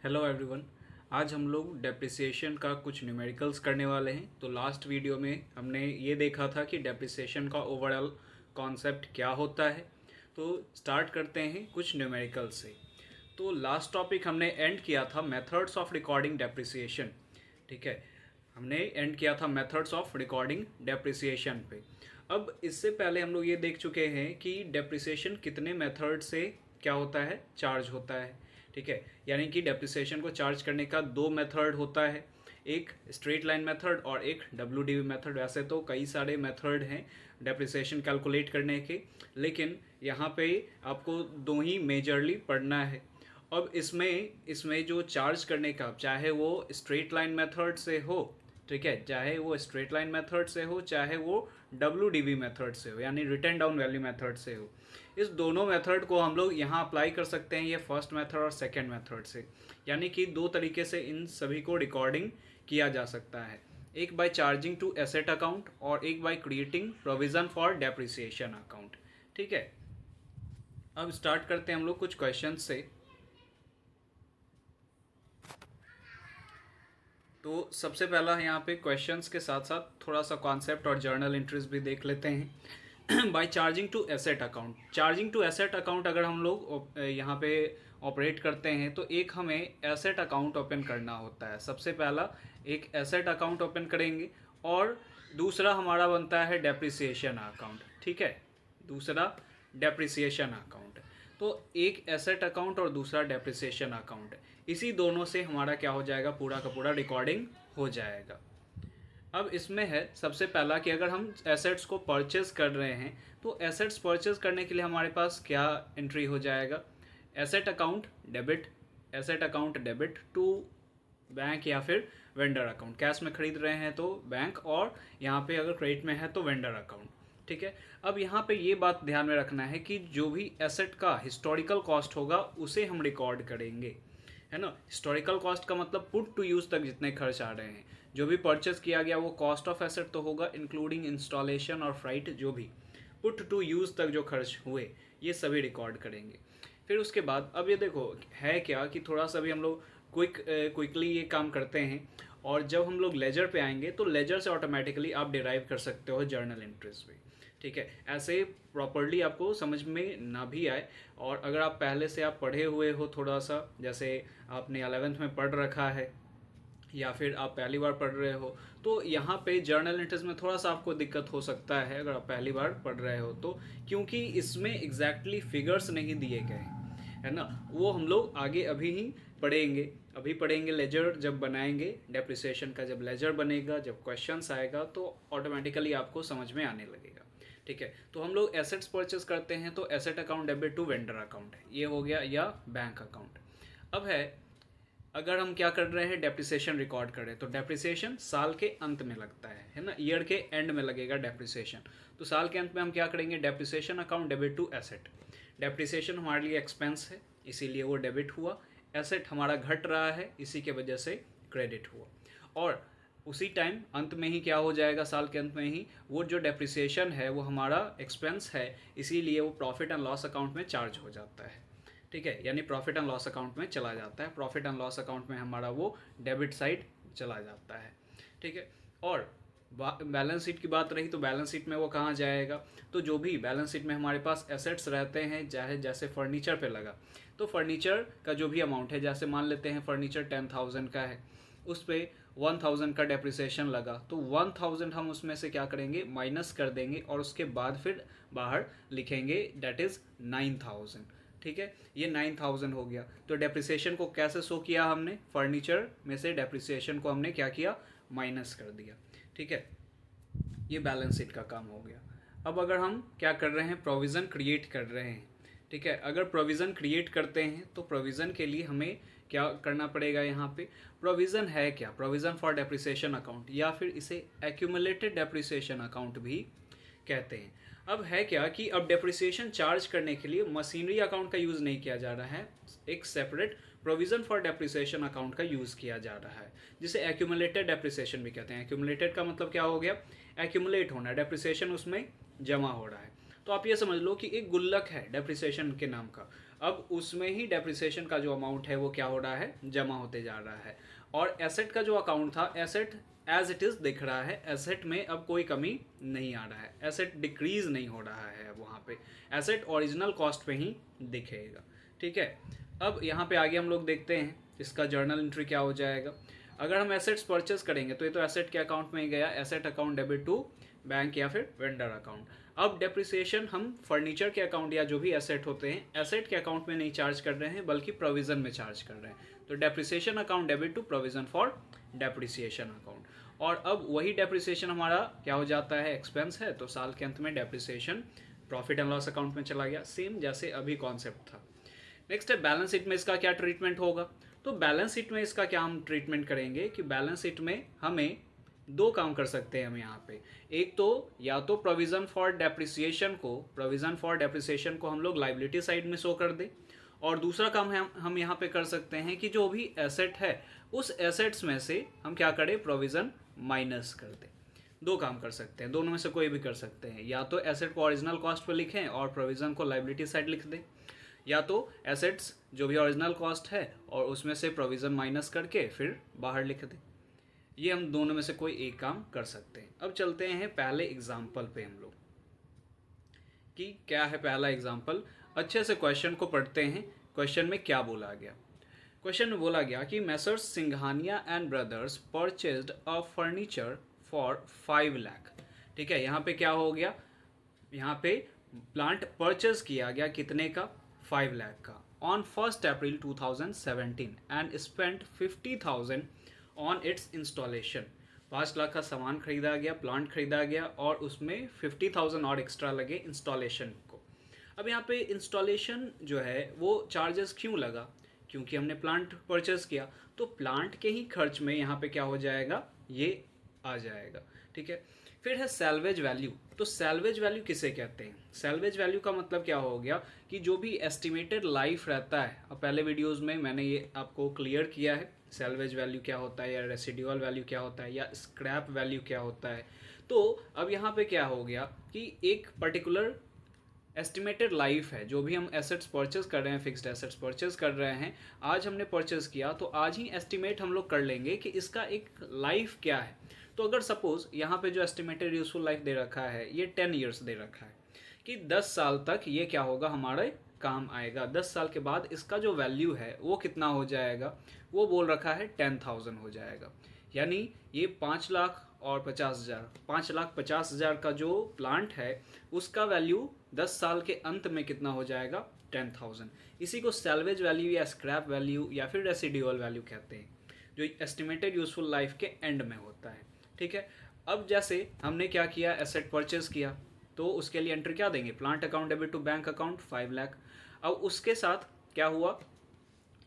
Hello everyone. आज हम लोग डेप्रिसिएशन का कुछ न्यूमेरिकल्स करने वाले हैं। तो लास्ट वीडियो में हमने ये देखा था कि डेप्रिसिएशन का ओवरऑल कॉन्सेप्ट क्या होता है। तो स्टार्ट करते हैं कुछ न्यूमेरिकल्स से। तो लास्ट टॉपिक हमने एंड किया था मेथड्स ऑफ रिकॉर्डिंग डेप्रिसिएशन। ठीक है, हमने एंड किया था मेथड्स ऑफ रिकॉर्डिंग डेप्रिसिएशन पे। अब इससे पहले हम लोग ये देख चुके हैं कि डेप्रिसिएशन कितने मेथड से क्या होता है, चार्ज होता है। ठीक है, यानी कि डेप्रिसिएशन को चार्ज करने का दो मेथड होता है, एक स्ट्रेट लाइन मेथड और एक डब्ल्यू मेथड। वैसे तो कई सारे मेथड हैं डेप्रिसिएशन कैलकुलेट करने के, लेकिन यहाँ पे आपको दो ही मेजरली पढ़ना है। अब इसमें जो चार्ज करने का, चाहे वो स्ट्रेट लाइन मेथड से हो, ठीक है, चाहे वो स्ट्रेट लाइन मेथड से हो, चाहे वो डब्ल्यू मेथड से हो, यानी रिटर्न डाउन वैल्यू मेथड से हो, इस दोनों मेथड को हम लोग यहाँ अप्लाई कर सकते हैं, ये फर्स्ट मेथड और सेकेंड मेथड से। यानी कि दो तरीके से इन सभी को रिकॉर्डिंग किया जा सकता है, एक by charging to asset account और एक by creating provision for depreciation account. ठीक है, अब स्टार्ट करते हैं हम लोग कुछ क्वेश्चन से। तो सबसे पहला यहाँ पे क्वेश्चंस के साथ साथ थोड़ा सा कॉन्सेप्ट और जर्नल एंट्रीज भी देख लेते हैं। By charging to asset account, charging to asset account अगर हम लोग यहाँ पे ऑपरेट करते हैं तो एक हमें एसेट अकाउंट ओपन करना होता है। सबसे पहला एक एसेट अकाउंट ओपन करेंगे और दूसरा हमारा बनता है डेप्रिसिएशन अकाउंट। ठीक है, दूसरा डेप्रिसिएशन अकाउंट। तो एक एसेट अकाउंट और दूसरा डेप्रिसिएशन अकाउंट, इसी दोनों से हमारा क्या हो जाएगा, पूरा का पूरा रिकॉर्डिंग हो जाएगा। अब इसमें है सबसे पहला कि अगर हम एसेट्स को परचेज कर रहे हैं तो एसेट्स परचेज करने के लिए हमारे पास क्या एंट्री हो जाएगा, asset account debit, asset account debit to bank या फिर वेंडर अकाउंट। कैश में खरीद रहे हैं तो बैंक, और यहाँ पे अगर क्रेडिट में है तो वेंडर अकाउंट। ठीक है, अब यहाँ पे ये बात ध्यान में रखना है कि जो भी एसेट का हिस्टोरिकल कॉस्ट होगा उसे हम रिकॉर्ड करेंगे, है ना। हिस्टोरिकल कॉस्ट का मतलब पुट टू यूज़ तक जितने खर्च आ रहे हैं, जो भी परचेस किया गया वो कॉस्ट ऑफ एसेट तो होगा, इंक्लूडिंग इंस्टॉलेशन और फ्राइट, जो भी पुट टू यूज़ तक जो खर्च हुए ये सभी रिकॉर्ड करेंगे। फिर उसके बाद अब ये देखो है क्या कि थोड़ा सा भी हम लोग क्विकली ये काम करते हैं, और जब हम लोग लेजर पे आएंगे तो लेजर से ऑटोमेटिकली आप डिराइव कर सकते हो जर्नल एंट्रीज भी। ठीक है, ऐसे प्रॉपरली आपको समझ में ना भी आए, और अगर आप पहले से आप पढ़े हुए हो थोड़ा सा, जैसे आपने 11th में पढ़ रखा है या फिर आप पहली बार पढ़ रहे हो, तो यहाँ पे जर्नल एंट्रीज में थोड़ा सा आपको दिक्कत हो सकता है अगर आप पहली बार पढ़ रहे हो तो, क्योंकि इसमें एग्जैक्टली फिगर्स नहीं दिए गए, है ना। वो हम लोग आगे अभी ही पढ़ेंगे, अभी पढ़ेंगे लेजर जब बनाएंगे, डेप्रिसिएशन का जब लेजर बनेगा, जब क्वेश्चंस आएगा तो ऑटोमेटिकली आपको समझ में आने लगेगा। ठीक है, तो हम लोग एसेट्स परचेज करते हैं तो asset account debit to vendor account है, ये हो गया, या बैंक अकाउंट। अब है अगर हम क्या कर रहे हैं, डेप्रिसिएशन रिकॉर्ड कर रहे हैं, तो डेप्रिसिएशन साल के अंत में लगता है ना, ईयर के एंड में लगेगा डेप्रिसिएशन। तो साल के अंत में हम क्या करेंगे, depreciation account debit to asset. Depreciation हमारे लिए एक्सपेंस है इसीलिए वो डेबिट हुआ, एसेट हमारा घट रहा है इसी के वजह से क्रेडिट हुआ, और उसी टाइम अंत में ही क्या हो जाएगा, साल के अंत में ही वो जो डेप्रिसिएशन है वो हमारा एक्सपेंस है, इसीलिए वो प्रॉफिट एंड लॉस अकाउंट में चार्ज हो जाता है। ठीक है, यानी प्रॉफिट एंड लॉस अकाउंट में चला जाता है, प्रॉफिट एंड लॉस अकाउंट में हमारा वो डेबिट साइड चला जाता है। ठीक है, और बैलेंस शीट की बात रही तो बैलेंस शीट में वो कहाँ जाएगा, तो जो भी बैलेंस शीट में हमारे पास एसेट्स रहते हैं, चाहे जैसे फर्नीचर पे लगा तो फर्नीचर का जो भी अमाउंट है, जैसे मान लेते हैं फर्नीचर 10,000 का है, उस पर 1,000 का डेप्रिसिएशन लगा, तो 1,000 हम उसमें से क्या करेंगे, माइनस कर देंगे, और उसके बाद फिर बाहर लिखेंगे डेट इज़ 9,000। ठीक है, ये 9,000 हो गया। तो डेप्रिसिएशन को कैसे शो किया हमने, फर्नीचर में से डेप्रिसिएशन को हमने क्या किया, माइनस कर दिया। ठीक है, ये बैलेंस शीट का काम हो गया। अब अगर हम क्या कर रहे हैं, प्रोविज़न क्रिएट कर रहे हैं। ठीक है, अगर प्रोविज़न क्रिएट करते हैं तो प्रोविज़न के लिए हमें क्या करना पड़ेगा, यहाँ पे प्रोविज़न है क्या, प्रोविज़न फॉर डेप्रिसिएशन अकाउंट, या फिर इसे एक्यूमुलेटेड डेप्रिसिएशन अकाउंट भी कहते हैं। अब है क्या कि अब डेप्रिसिएशन चार्ज करने के लिए मशीनरी अकाउंट का यूज़ नहीं किया जा रहा है, एक separate provision for depreciation account का यूज़ किया जा रहा है, जिसे एक्यूमुलेटेड डेप्रिसिएशन भी कहते हैं। एक्यूमुलेटेड का मतलब क्या हो गया, एक्यूमुलेट होना, डेप्रिसिएशन उसमें जमा हो रहा है। तो आप ये समझ लो कि एक गुल्लक है डेप्रिसिएशन के नाम का, अब उसमें ही डेप्रिसिएशन का जो अमाउंट है वो क्या हो रहा है, जमा होते जा रहा है। और एसेट का जो अकाउंट था, एसेट एज इट इज़ दिख रहा है, एसेट में अब कोई कमी नहीं आ रहा है, एसेट डिक्रीज नहीं हो रहा है। अब वहाँ पे एसेट ओरिजिनल कॉस्ट पे ही दिखेगा। ठीक है, अब यहाँ पे आगे हम लोग देखते हैं इसका जर्नल एंट्री क्या हो जाएगा। अगर हम एसेट्स परचेस करेंगे तो ये तो एसेट के अकाउंट में ही गया, asset account debit to bank या फिर वेंडर अकाउंट। अब डेप्रिसिएशन हम फर्नीचर के अकाउंट या जो भी एसेट होते हैं एसेट के अकाउंट में नहीं चार्ज कर रहे हैं बल्कि प्रोविजन में चार्ज कर रहे हैं। तो depreciation account debit to provision for depreciation account. और अब वही डेप्रिसिएशन हमारा क्या हो जाता है, एक्सपेंस है, तो साल के अंत में depreciation profit and loss account में चला गया, सेम जैसे अभी कॉन्सेप्ट था। नेक्स्ट है बैलेंस शीट में इसका क्या ट्रीटमेंट होगा। तो बैलेंस शीट में इसका क्या हम ट्रीटमेंट करेंगे कि बैलेंस शीट में हमें दो काम कर सकते हैं हम यहाँ पे। एक तो या तो प्रोविज़न फॉर डेप्रिसिएशन को हम लोग लाइबिलिटी साइड में शो कर दें, और दूसरा काम है हम यहाँ पे कर सकते हैं कि जो भी एसेट है उस एसेट्स में से हम क्या करें, प्रोविज़न माइनस कर दें। दो काम कर सकते हैं, दोनों में से कोई भी कर सकते हैं। या तो एसेट को ओरिजिनल कॉस्ट पर लिखें और प्रोविज़न को लाइबिलिटी साइड लिख दें, या तो एसेट्स जो भी ओरिजिनल कॉस्ट है और उसमें से प्रोविज़न माइनस करके फिर बाहर लिख दें। ये हम दोनों में से कोई एक काम कर सकते हैं। अब चलते हैं पहले एग्जाम्पल पे हम लोग कि क्या है पहला एग्जाम्पल। अच्छे से क्वेश्चन को पढ़ते हैं, क्वेश्चन में क्या बोला गया। क्वेश्चन में बोला गया कि messrs Singhania and brothers purchased a furniture for 5 lakh. ठीक है, यहाँ पे क्या हो गया, यहाँ पे प्लांट परचेज किया गया कितने का, 5 लाख का, on 1 April 2017 and spent 50,000 on it's installation. 5 lakh का सामान खरीदा गया, प्लांट खरीदा गया और उसमें 50,000 और एक्स्ट्रा लगे इंस्टॉलेशन को। अब यहाँ पे इंस्टॉलेशन जो है वो चार्जेस क्यों लगा, क्योंकि हमने प्लांट परचेज किया, तो प्लांट के ही खर्च में यहाँ पे क्या हो जाएगा, ये आ जाएगा। ठीक है, फिर है सैल्वेज वैल्यू। तो सैल्वेज वैल्यू किसे कहते हैं, सैल्वेज वैल्यू का मतलब क्या हो गया कि जो भी एस्टिमेटेड लाइफ रहता है, अब पहले वीडियोस में मैंने ये आपको क्लियर किया है सैल्वेज वैल्यू क्या होता है, या रेसिडुअल वैल्यू क्या होता है, या स्क्रैप वैल्यू क्या होता है। तो अब यहाँ पे क्या हो गया कि एक पर्टिकुलर एस्टिमेटेड लाइफ है, जो भी हम एसेट्स परचेज कर रहे हैं, फिक्स्ड एसेट्स परचेज कर रहे हैं, आज हमने परचेज किया तो आज ही एस्टिमेट हम लोग कर लेंगे कि इसका एक लाइफ क्या है। तो अगर सपोज यहाँ पे जो एस्टिमेटेड यूजफुल लाइफ दे रखा है ये 10 ईयर्स दे रखा है कि 10 साल तक ये क्या होगा, हमारे काम आएगा। 10 साल के बाद इसका जो वैल्यू है वो कितना हो जाएगा, वो बोल रखा है 10,000 हो जाएगा। यानी ये 5 लाख और 50,000, 5,50,000 का जो प्लांट है उसका वैल्यू 10 साल के अंत में कितना हो जाएगा, 10,000। इसी को सैल्वेज वैल्यू या स्क्रैप वैल्यू या फिर रेसिडुअल वैल्यू कहते हैं, जो एस्टिमेटेड यूजफुल लाइफ के एंड में होता है। ठीक है, अब जैसे हमने क्या किया, एसेट परचेज किया, तो उसके लिए एंट्री क्या देंगे, plant account debit to bank account 5 lakh. अब उसके साथ क्या हुआ,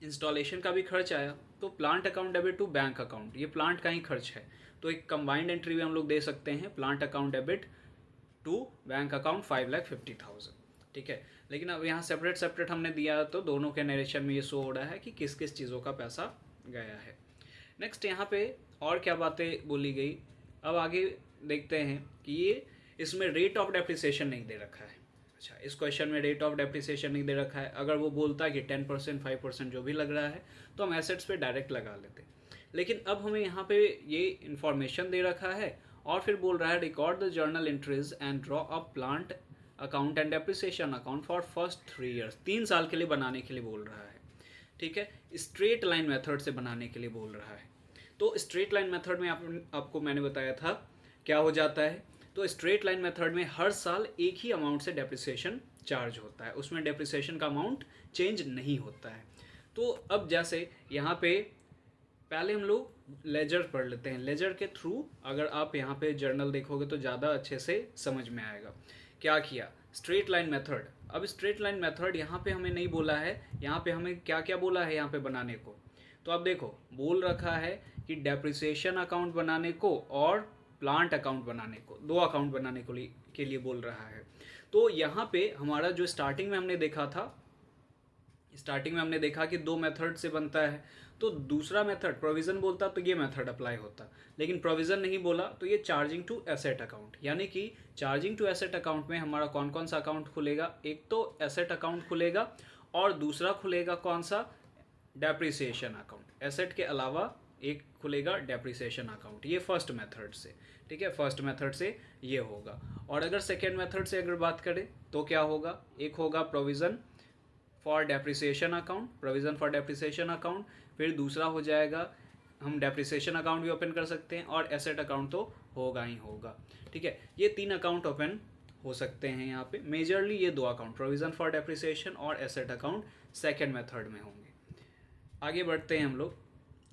इंस्टॉलेशन का भी खर्च आया, तो plant account debit to bank account, ये प्लांट का ही खर्च है, तो एक कंबाइंड एंट्री भी हम लोग दे सकते हैं, plant account debit to bank account 5,50,000। ठीक है, लेकिन अब यहाँ सेपरेट सेपरेट हमने दिया तो दोनों के नरेशन में ये शो हो रहा है कि किस किस चीज़ों का पैसा गया है। नेक्स्ट यहाँ पे और क्या बातें बोली गई, अब आगे देखते हैं कि ये इसमें रेट ऑफ डेप्रिसिएशन नहीं दे रखा है। अच्छा, इस क्वेश्चन में रेट ऑफ डेप्रिसिएशन नहीं दे रखा है। अगर वो बोलता है कि 10%, 5% जो भी लग रहा है तो हम एसेट्स पे डायरेक्ट लगा लेते, लेकिन अब हमें यहाँ पे ये इन्फॉर्मेशन दे रखा है और फिर बोल रहा है record the journal entries and draw a plant account and depreciation account for first 3 years. 3 साल के लिए बनाने के लिए बोल रहा है। ठीक है, स्ट्रेट लाइन मेथड से बनाने के लिए बोल रहा है। तो स्ट्रेट लाइन मेथड में आपको मैंने बताया था क्या हो जाता है, तो स्ट्रेट लाइन मेथड में हर साल एक ही अमाउंट से डेप्रिसिएशन चार्ज होता है, उसमें डेप्रिसिएशन का अमाउंट चेंज नहीं होता है। तो अब जैसे यहाँ पे पहले हम लोग लेजर पढ़ लेते हैं, लेजर के थ्रू अगर आप यहाँ पे जर्नल देखोगे तो ज़्यादा अच्छे से समझ में आएगा। क्या किया, स्ट्रेट लाइन मेथड। अब स्ट्रेट लाइन मेथड यहाँ पे हमें नहीं बोला है, यहाँ पे हमें क्या क्या बोला है यहाँ पे बनाने को, तो अब देखो बोल रखा है कि डेप्रिसिएशन अकाउंट बनाने को और प्लांट अकाउंट बनाने को, 2 अकाउंट बनाने के लिए बोल रहा है। तो यहाँ पे हमारा जो स्टार्टिंग में हमने देखा था, स्टार्टिंग में हमने देखा कि 2 मेथड से बनता है, तो दूसरा मेथड प्रोविज़न बोलता तो ये मेथड अप्लाई होता, लेकिन प्रोविज़न नहीं बोला तो ये चार्जिंग टू एसेट अकाउंट, यानी कि चार्जिंग टू एसेट अकाउंट में हमारा कौन कौन सा अकाउंट खुलेगा, एक तो एसेट अकाउंट खुलेगा और दूसरा खुलेगा कौन सा, डेप्रिसिएशन अकाउंट। एसेट के अलावा एक खुलेगा डेप्रिसिएशन अकाउंट, ये फर्स्ट मेथड से, ठीक है, फर्स्ट मेथड से ये होगा। और अगर सेकेंड मेथड से अगर बात करें तो क्या होगा, एक होगा provision for depreciation account, provision for depreciation account, फिर दूसरा हो जाएगा हम डेप्रिसिएशन अकाउंट भी ओपन कर सकते हैं, और एसेट अकाउंट तो होगा ही होगा, ठीक है। ये 3 अकाउंट ओपन हो सकते हैं यहाँ पे, मेजरली ये 2 अकाउंट प्रोविज़न फॉर डेप्रिसिएशन और एसेट अकाउंट सेकेंड मेथड में होंगे। आगे बढ़ते हैं हम लोग,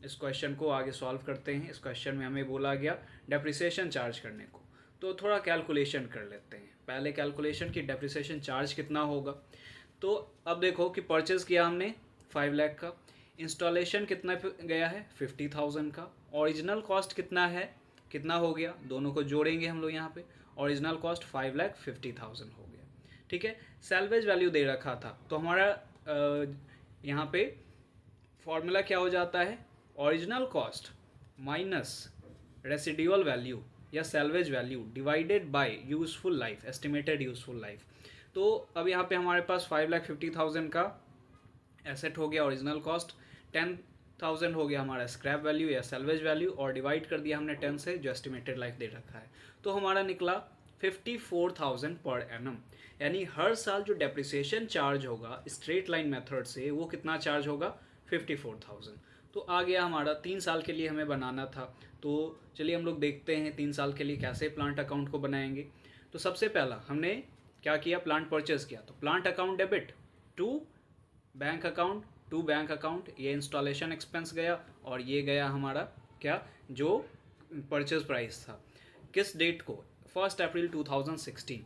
इस क्वेश्चन को आगे सॉल्व करते हैं। इस क्वेश्चन में हमें बोला गया डेप्रिसिएशन चार्ज करने को, तो थोड़ा कैलकुलेशन कर लेते हैं। पहले कैलकुलेशन की डेप्रिसिएशन चार्ज कितना होगा। तो अब देखो कि परचेज़ किया हमने 5 लाख का, इंस्टॉलेशन कितना गया है 50,000 का, ओरिजिनल कॉस्ट कितना है, कितना हो गया, दोनों को जोड़ेंगे हम लोग यहाँ पे, ओरिजिनल कॉस्ट 5,50,000 हो गया, ठीक है। सैल्वेज वैल्यू दे रखा था, तो हमारा यहाँ पे फॉर्मूला क्या हो जाता है, original cost minus residual value या salvage value divided by useful life, estimated useful life. तो अब यहाँ पे हमारे पास 5,50,000 का एसेट हो गया ओरिजिनल कॉस्ट, 10,000 हो गया हमारा स्क्रैप वैल्यू या सैल्वेज वैल्यू, और डिवाइड कर दिया हमने 10 से जो एस्टिमेटेड लाइफ दे रखा है, तो हमारा निकला 54,000 पर एनम। यानी हर साल जो डेप्रिसिएशन चार्ज होगा स्ट्रेट लाइन मेथड से वो कितना चार्ज होगा, 54,000। तो आ गया हमारा 3 साल के लिए हमें बनाना था। तो चलिए हम लोग देखते हैं 3 साल के लिए कैसे प्लांट अकाउंट को बनाएंगे। तो सबसे पहला हमने क्या किया, प्लांट परचेज किया, तो plant account debit to bank account, to bank account, ये इंस्टॉलेशन एक्सपेंस गया, और ये गया हमारा क्या, जो परचेज प्राइस था, किस डेट को, 1 अप्रैल 2016।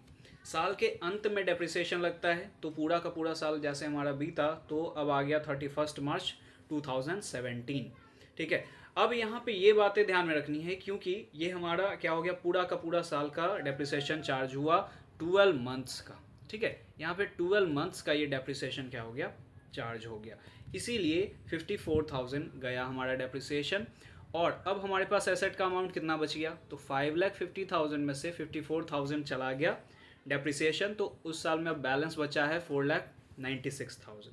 साल के अंत में डेप्रिसिएशन लगता है, तो पूरा का पूरा साल जैसे हमारा बीता, तो अब आ गया 31 मार्च 2017, ठीक है। अब यहाँ पे ये बातें ध्यान में रखनी है, क्योंकि ये हमारा क्या हो गया, पूरा का पूरा साल का डेप्रिसिएशन चार्ज हुआ 12 मंथ्स का, ठीक है। यहाँ पे 12 मंथ्स का ये डेप्रिसिएशन क्या हो गया, चार्ज हो गया, इसीलिए 54,000 गया हमारा डेप्रिसिएशन। और अब हमारे पास एसेट का अमाउंट कितना बच गया, तो 5,50,000 में से 54,000 चला गया डेप्रिसिएशन, तो उस साल में अब बैलेंस बचा है 4,96,000।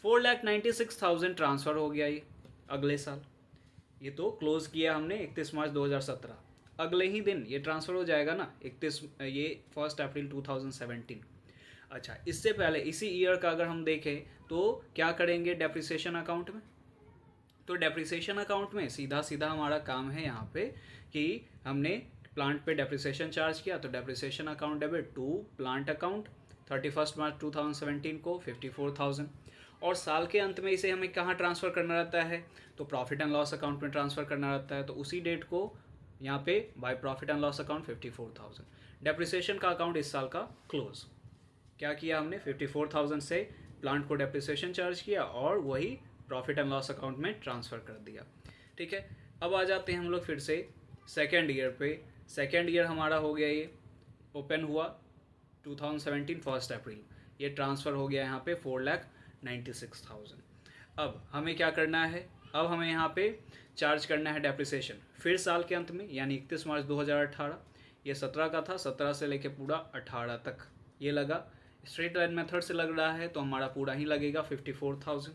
4,96,000 ट्रांसफ़र हो गया ये अगले साल, ये तो क्लोज़ किया हमने 31 मार्च 2017, अगले ही दिन ये ट्रांसफ़र हो जाएगा ना, 1 अप्रैल 2017। अच्छा, इससे पहले इसी ईयर का अगर हम देखें तो क्या करेंगे डेप्रिसिएशन अकाउंट में, तो डेप्रिसिएशन अकाउंट में सीधा सीधा हमारा काम है यहाँ पे कि हमने प्लांट पे डेप्रिसिएशन चार्ज किया, तो depreciation account debit to plant account 31 March 2017 को 54,000, और साल के अंत में इसे हमें कहाँ ट्रांसफ़र करना रहता है, तो प्रॉफिट एंड लॉस अकाउंट में ट्रांसफ़र करना रहता है, तो उसी डेट को यहाँ पे by profit and loss account 54,000। Depreciation का अकाउंट इस साल का क्लोज, क्या किया हमने 54,000 से प्लांट को डेप्रिसिएशन चार्ज किया और वही प्रॉफिट एंड लॉस अकाउंट में ट्रांसफ़र कर दिया, ठीक है। अब आ जाते हैं हम लोग फिर से सेकेंड ईयर पे। सेकेंड ईयर हमारा हो गया, ये ओपन हुआ 2017 1 अप्रैल, ये ट्रांसफ़र हो गया यहाँ पे 4,96,000। अब हमें क्या करना है, अब हमें यहाँ पे चार्ज करना है डेप्रिसिएशन फिर साल के अंत में, यानी 31 मार्च 2018। ये 17 का था, 17 से लेके पूरा 18 तक ये लगा, स्ट्रेट लाइन मेथड से लग रहा है तो हमारा पूरा ही लगेगा 54,000।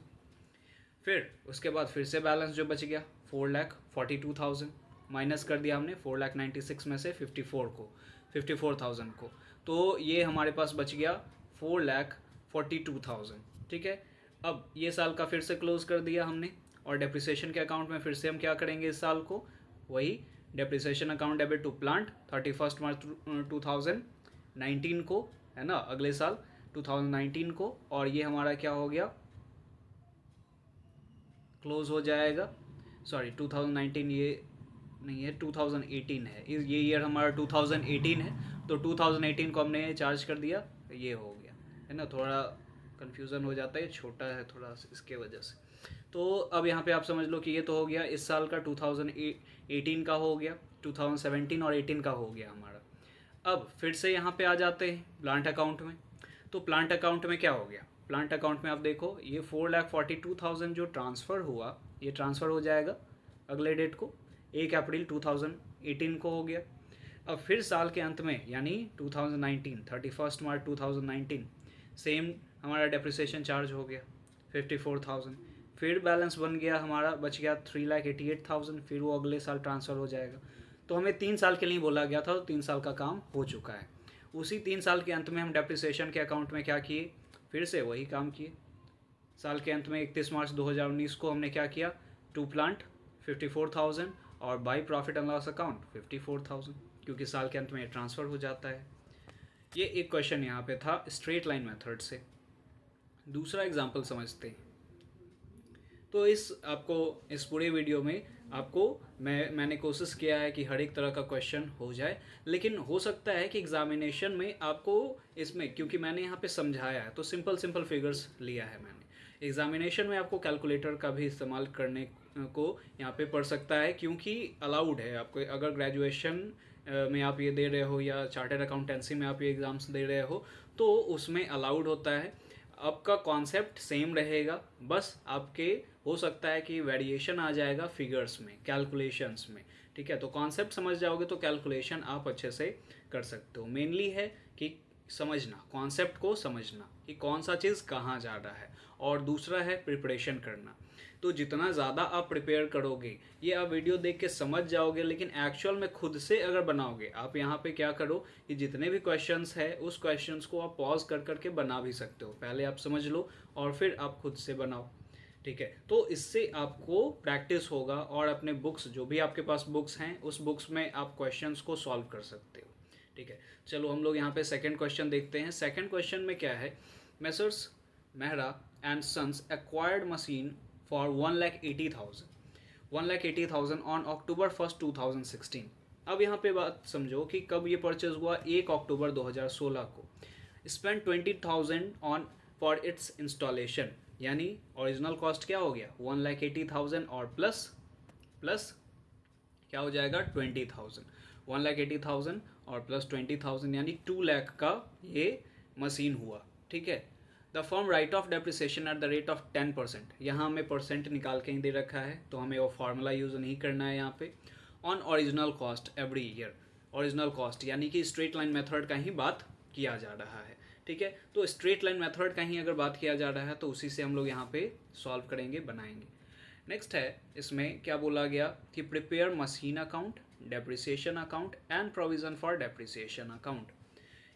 फिर उसके बाद फिर से बैलेंस जो बच गया 4,42,000, माइनस कर दिया हमने 4,96,000 में से 54,000 को, तो ये हमारे पास बच गया 4,42,000, ठीक है। अब ये साल का फिर से क्लोज कर दिया हमने, और डेप्रिसिएशन के अकाउंट में फिर से हम क्या करेंगे इस साल को, वही depreciation account debit to plant 31 March 2019 को, है ना, अगले साल 2019 को, और ये हमारा क्या हो गया, क्लोज हो जाएगा, सॉरी 2019 ये नहीं है, 2018 है, ये ईयर हमारा 2018 है, तो 2018 को हमने चार्ज कर दिया, ये हो गया, है ना, थोड़ा कन्फ्यूज़न हो जाता है, छोटा है थोड़ा इसके वजह से। तो अब यहाँ पे आप समझ लो कि ये तो हो गया इस साल का 2018 का हो गया, 2017 और 18 का हो गया हमारा। अब फिर से यहाँ पे आ जाते हैं प्लांट अकाउंट में। तो प्लांट अकाउंट में क्या हो गया, प्लांट अकाउंट में आप देखो ये 4,42,000 जो ट्रांसफ़र हुआ, ये ट्रांसफ़र हो जाएगा अगले डेट को 1 अप्रैल 2018 को हो गया। अब फिर साल के अंत में यानी 2019 31 मार्च 2019 सेम हमारा डेप्रिसिएशन चार्ज हो गया 54,000, फिर बैलेंस बन गया हमारा, बच गया 3,88,000, फिर वो अगले साल ट्रांसफ़र हो जाएगा। तो हमें 3 साल के लिए बोला गया था, तो 3 साल का काम हो चुका है। उसी 3 साल के अंत में हम डेप्रिसिएशन के अकाउंट में क्या किए, फिर से वही काम किए। साल के अंत में 31 मार्च 2019 को हमने क्या किया, टू प्लांट 54,000 और by profit and loss account 54,000, क्योंकि साल के अंत में ट्रांसफ़र हो जाता है। ये एक क्वेश्चन यहाँ पे था स्ट्रेट लाइन मेथड से। दूसरा एग्जांपल समझते हैं। तो इस पूरे वीडियो में आपको मैंने कोशिश किया है कि हर एक तरह का क्वेश्चन हो जाए, लेकिन हो सकता है कि एग्जामिनेशन में आपको इसमें, क्योंकि मैंने यहाँ पे समझाया है तो सिंपल फिगर्स लिया है मैंने, एग्जामिनेशन में आपको कैलकुलेटर का भी इस्तेमाल करने को यहाँ पे पड़ सकता है, क्योंकि अलाउड है आपको। अगर ग्रेजुएशन में आप ये दे रहे हो या चार्टर्ड अकाउंटेंसी में आप ये एग्ज़ाम्स दे रहे हो तो उसमें अलाउड होता है। आपका कॉन्सेप्ट सेम रहेगा, बस आपके हो सकता है कि वेरिएशन आ जाएगा फिगर्स में, कैलकुलेशंस में, ठीक है। तो कॉन्सेप्ट समझ जाओगे तो कैलकुलेशन आप अच्छे से कर सकते हो। मेनली है कि समझना, कॉन्सेप्ट को समझना कि कौन सा चीज़ कहाँ जा रहा है, और दूसरा है प्रिपरेशन करना। तो जितना ज़्यादा आप प्रिपेयर करोगे, ये आप वीडियो देख के समझ जाओगे, लेकिन एक्चुअल में खुद से अगर बनाओगे, आप यहाँ पे क्या करो कि जितने भी क्वेश्चंस है उस क्वेश्चंस को आप पॉज कर करके बना भी सकते हो। पहले आप समझ लो और फिर आप खुद से बनाओ, ठीक है। तो इससे आपको प्रैक्टिस होगा और अपने बुक्स, जो भी आपके पास बुक्स हैं, उस बुक्स में आप क्वेश्चंस को सॉल्व कर सकते हो, ठीक है। चलो हम लोग यहाँ पे सेकंड क्वेश्चन देखते हैं। सेकंड क्वेश्चन में क्या है, messrs Mehra and sons acquired machine for 1,80,000 on October 1st 2016। अब यहाँ पे बात समझो कि कब ये परचेज हुआ, 1 अक्टूबर 2016 को। Spend 20,000 on for its installation, यानी ओरिजिनल कॉस्ट क्या हो गया 1,80,000 और प्लस क्या हो जाएगा 20,000। 1,80,000 और प्लस 20,000 यानी 2 लाख का ये मशीन हुआ, ठीक है। The firm right of depreciation eight the rate of 10%, यहाँ हमें परसेंट निकाल के ही दे रखा है, तो हमें वो फार्मूला यूज़ नहीं करना है यहाँ पे। On original cost every year, original cost यानी कि स्ट्रेट लाइन मेथड का ही बात किया जा रहा है, ठीक है। तो स्ट्रेट लाइन मेथड का ही अगर बात किया जा रहा है तो उसी से हम लोग यहाँ पे सॉल्व करेंगे, बनाएंगे। नेक्स्ट है, इसमें क्या बोला गया कि prepare machine account, depreciation account and provision for depreciation account,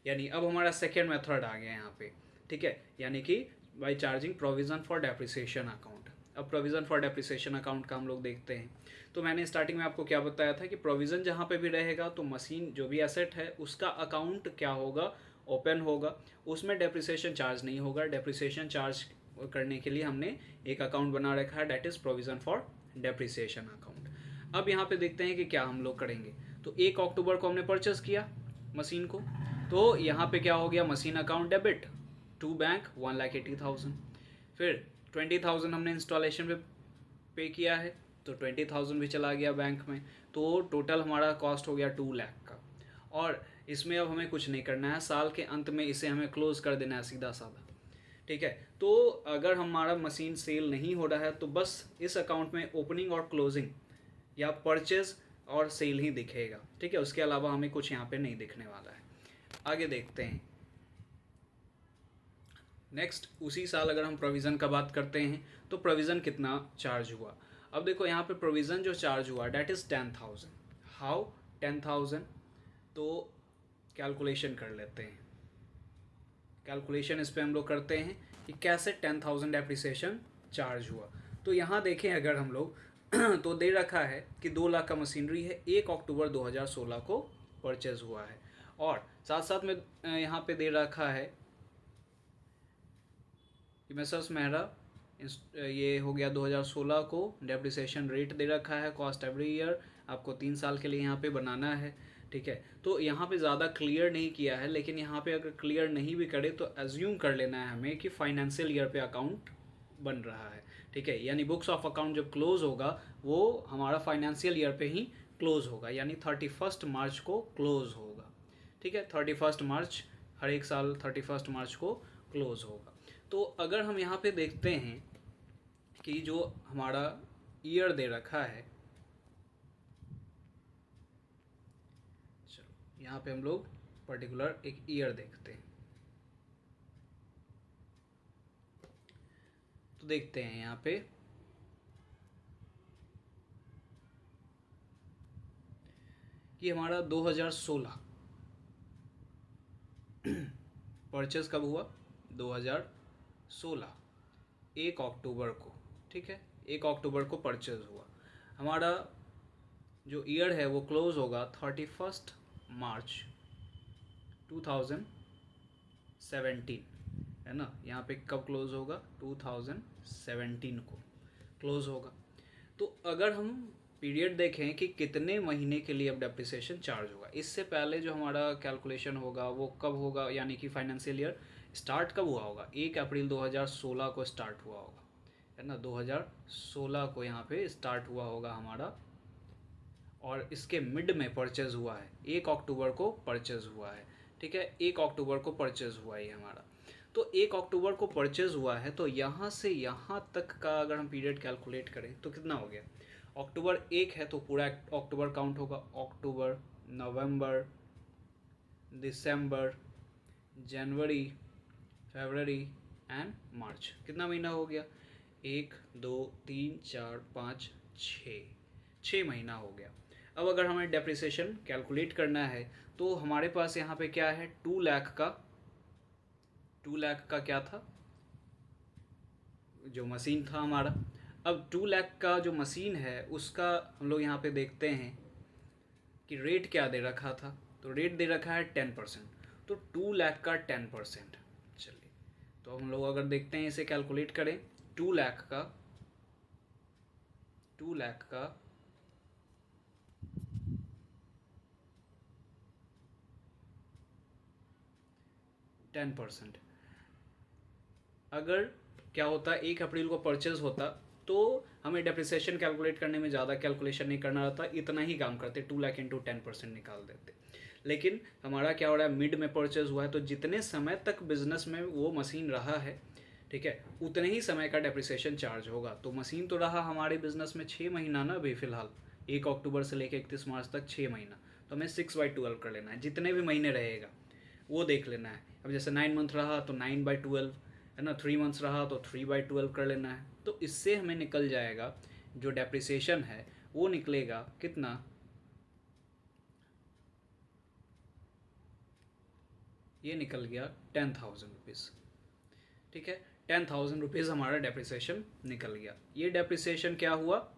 यानी अब हमारा सेकेंड मेथड आ गया यहाँ पे, ठीक है। यानी कि by charging provision for depreciation account. अब प्रोविजन फॉर डेप्रिसिएशन अकाउंट का हम लोग देखते हैं। तो मैंने स्टार्टिंग में आपको क्या बताया था कि प्रोविजन जहाँ पे भी रहेगा तो मशीन जो भी एसेट है उसका अकाउंट क्या होगा, ओपन होगा, उसमें डेप्रिसिएशन चार्ज नहीं होगा। डेप्रिसिएशन चार्ज करने के लिए हमने एक अकाउंट बना रखा है, that is provision for depreciation account. अब यहाँ पे देखते हैं कि क्या हम लोग करेंगे। तो 1 अक्टूबर को हमने परचेस किया मशीन को, तो यहाँ पे क्या हो गया, machine account debit to bank 1,80,000। फिर 20,000 हमने इंस्टॉलेशन पे किया है, तो 20,000 भी चला गया बैंक में, तो टोटल हमारा कॉस्ट हो गया 2 लाख का। और इसमें अब हमें कुछ नहीं करना है, साल के अंत में इसे हमें क्लोज कर देना है सीधा साधा, ठीक है। तो अगर हमारा मशीन सेल नहीं हो रहा है तो बस इस अकाउंट में ओपनिंग और क्लोजिंग या परचेज और सेल ही दिखेगा, ठीक है। उसके अलावा हमें कुछ यहाँ पे नहीं दिखने वाला है। आगे देखते हैं। नेक्स्ट, उसी साल अगर हम प्रोविज़न का बात करते हैं तो प्रोविज़न कितना चार्ज हुआ। अब देखो यहाँ पे प्रोविज़न जो चार्ज हुआ डेट इज़ 10,000। हाउ 10,000, तो कैलकुलेशन कर लेते हैं। कैलकुलेशन इस पर हम लोग करते हैं कि कैसे 10,000 डेप्रिसिएशन चार्ज हुआ। तो यहाँ देखें अगर हम लोग तो दे रखा है कि 2 लाख का मशीनरी है, 1 अक्टूबर 2016 को परचेज हुआ है, और साथ साथ में यहाँ पे दे रखा है कि मेसर्स मेहरा ये हो गया 2016 को, डेप्रिसिएशन रेट दे रखा है, कॉस्ट एवरी ईयर, आपको 3 साल के लिए यहाँ पे बनाना है, ठीक है। तो यहाँ पे ज़्यादा क्लियर नहीं किया है, लेकिन यहाँ पे अगर क्लियर नहीं भी करे तो एज्यूम कर लेना है हमें कि फाइनेंशियल ईयर पे अकाउंट बन रहा है, ठीक है। यानी बुक्स ऑफ अकाउंट जब क्लोज होगा वो हमारा फाइनेंशियल ईयर पे ही क्लोज होगा, यानी 31 मार्च को क्लोज होगा, ठीक है। 31 मार्च, हर एक साल 31 मार्च को क्लोज होगा। तो अगर हम यहाँ पे देखते हैं कि जो हमारा ईयर दे रखा है, चलो यहाँ पे हम लोग पर्टिकुलर एक ईयर देखते हैं। तो देखते हैं यहाँ पे कि हमारा 2016 परचेस कब हुआ, 2016 1 अक्टूबर को, ठीक है, 1 अक्टूबर को परचेज हुआ। हमारा जो ईयर है वो क्लोज होगा 31 मार्च 2017, है ना। यहाँ पे कब क्लोज होगा, 2017 को क्लोज होगा। तो अगर हम पीरियड देखें कि कितने महीने के लिए अब डेप्रिसिएशन चार्ज होगा, इससे पहले जो हमारा कैलकुलेशन होगा वो कब होगा, यानी कि फाइनेंशियल ईयर स्टार्ट कब हुआ होगा, 1 अप्रैल 2016 को स्टार्ट हुआ होगा, है ना। 2016 को यहाँ पे स्टार्ट हुआ होगा हमारा, और इसके मिड में परचेज हुआ है, 1 अक्टूबर को परचेज हुआ है, ठीक है, 1 अक्टूबर को परचेज हुआ है हमारा। तो 1 अक्टूबर को परचेज हुआ है, तो यहाँ से यहाँ तक का अगर हम पीरियड कैलकुलेट करें तो कितना हो गया, अक्टूबर 1 है तो पूरा अक्टूबर काउंट होगा, अक्टूबर, नवंबर, दिसंबर, जनवरी, फरवरी एंड मार्च, कितना महीना हो गया, 1 2 3 4 5 6 महीना हो गया। अब अगर हमें डेप्रिसिएशन कैलकुलेट करना है तो हमारे पास यहाँ पे क्या है, 2 लाख का क्या था, जो मशीन था हमारा। अब 2 लाख का जो मशीन है उसका हम लोग यहाँ पे देखते हैं कि रेट क्या दे रखा था, तो रेट दे रखा है 10%, तो 2 लाख का 10%। चलिए, तो हम लोग अगर देखते हैं इसे कैलकुलेट करें, 2 लाख का 10%, अगर क्या होता 1 अप्रैल को परचेज होता तो हमें डेप्रिसिएशन कैलकुलेट करने में ज़्यादा कैलकुलेशन नहीं करना रहता, इतना ही काम करते, 2 लाख इंटू 10% निकाल देते। लेकिन हमारा क्या हो रहा है, मिड में परचेज हुआ है, तो जितने समय तक बिजनेस में वो मशीन रहा है, ठीक है, उतने ही समय का डेप्रिसिएशन चार्ज होगा। तो मशीन तो रहा हमारे बिजनेस में 6 महीना ना अभी फ़िलहाल, 1 अक्टूबर से लेकर 31 मार्च तक 6 महीना, तो हमें 6/12 कर लेना है, जितने भी महीने रहेगा वो देख लेना है। अब जैसे 9 मंथ रहा तो 9/12, है ना, 3 मंथ्स रहा तो 3/12 कर लेना है। तो इससे हमें निकल जाएगा जो डेप्रिसिएशन है वो निकलेगा कितना, ये निकल गया 10,000 रुपीज़, ठीक है, 10,000 रुपीज़ हमारा डेप्रिसिएशन निकल गया। ये डेप्रिसिएशन क्या हुआ,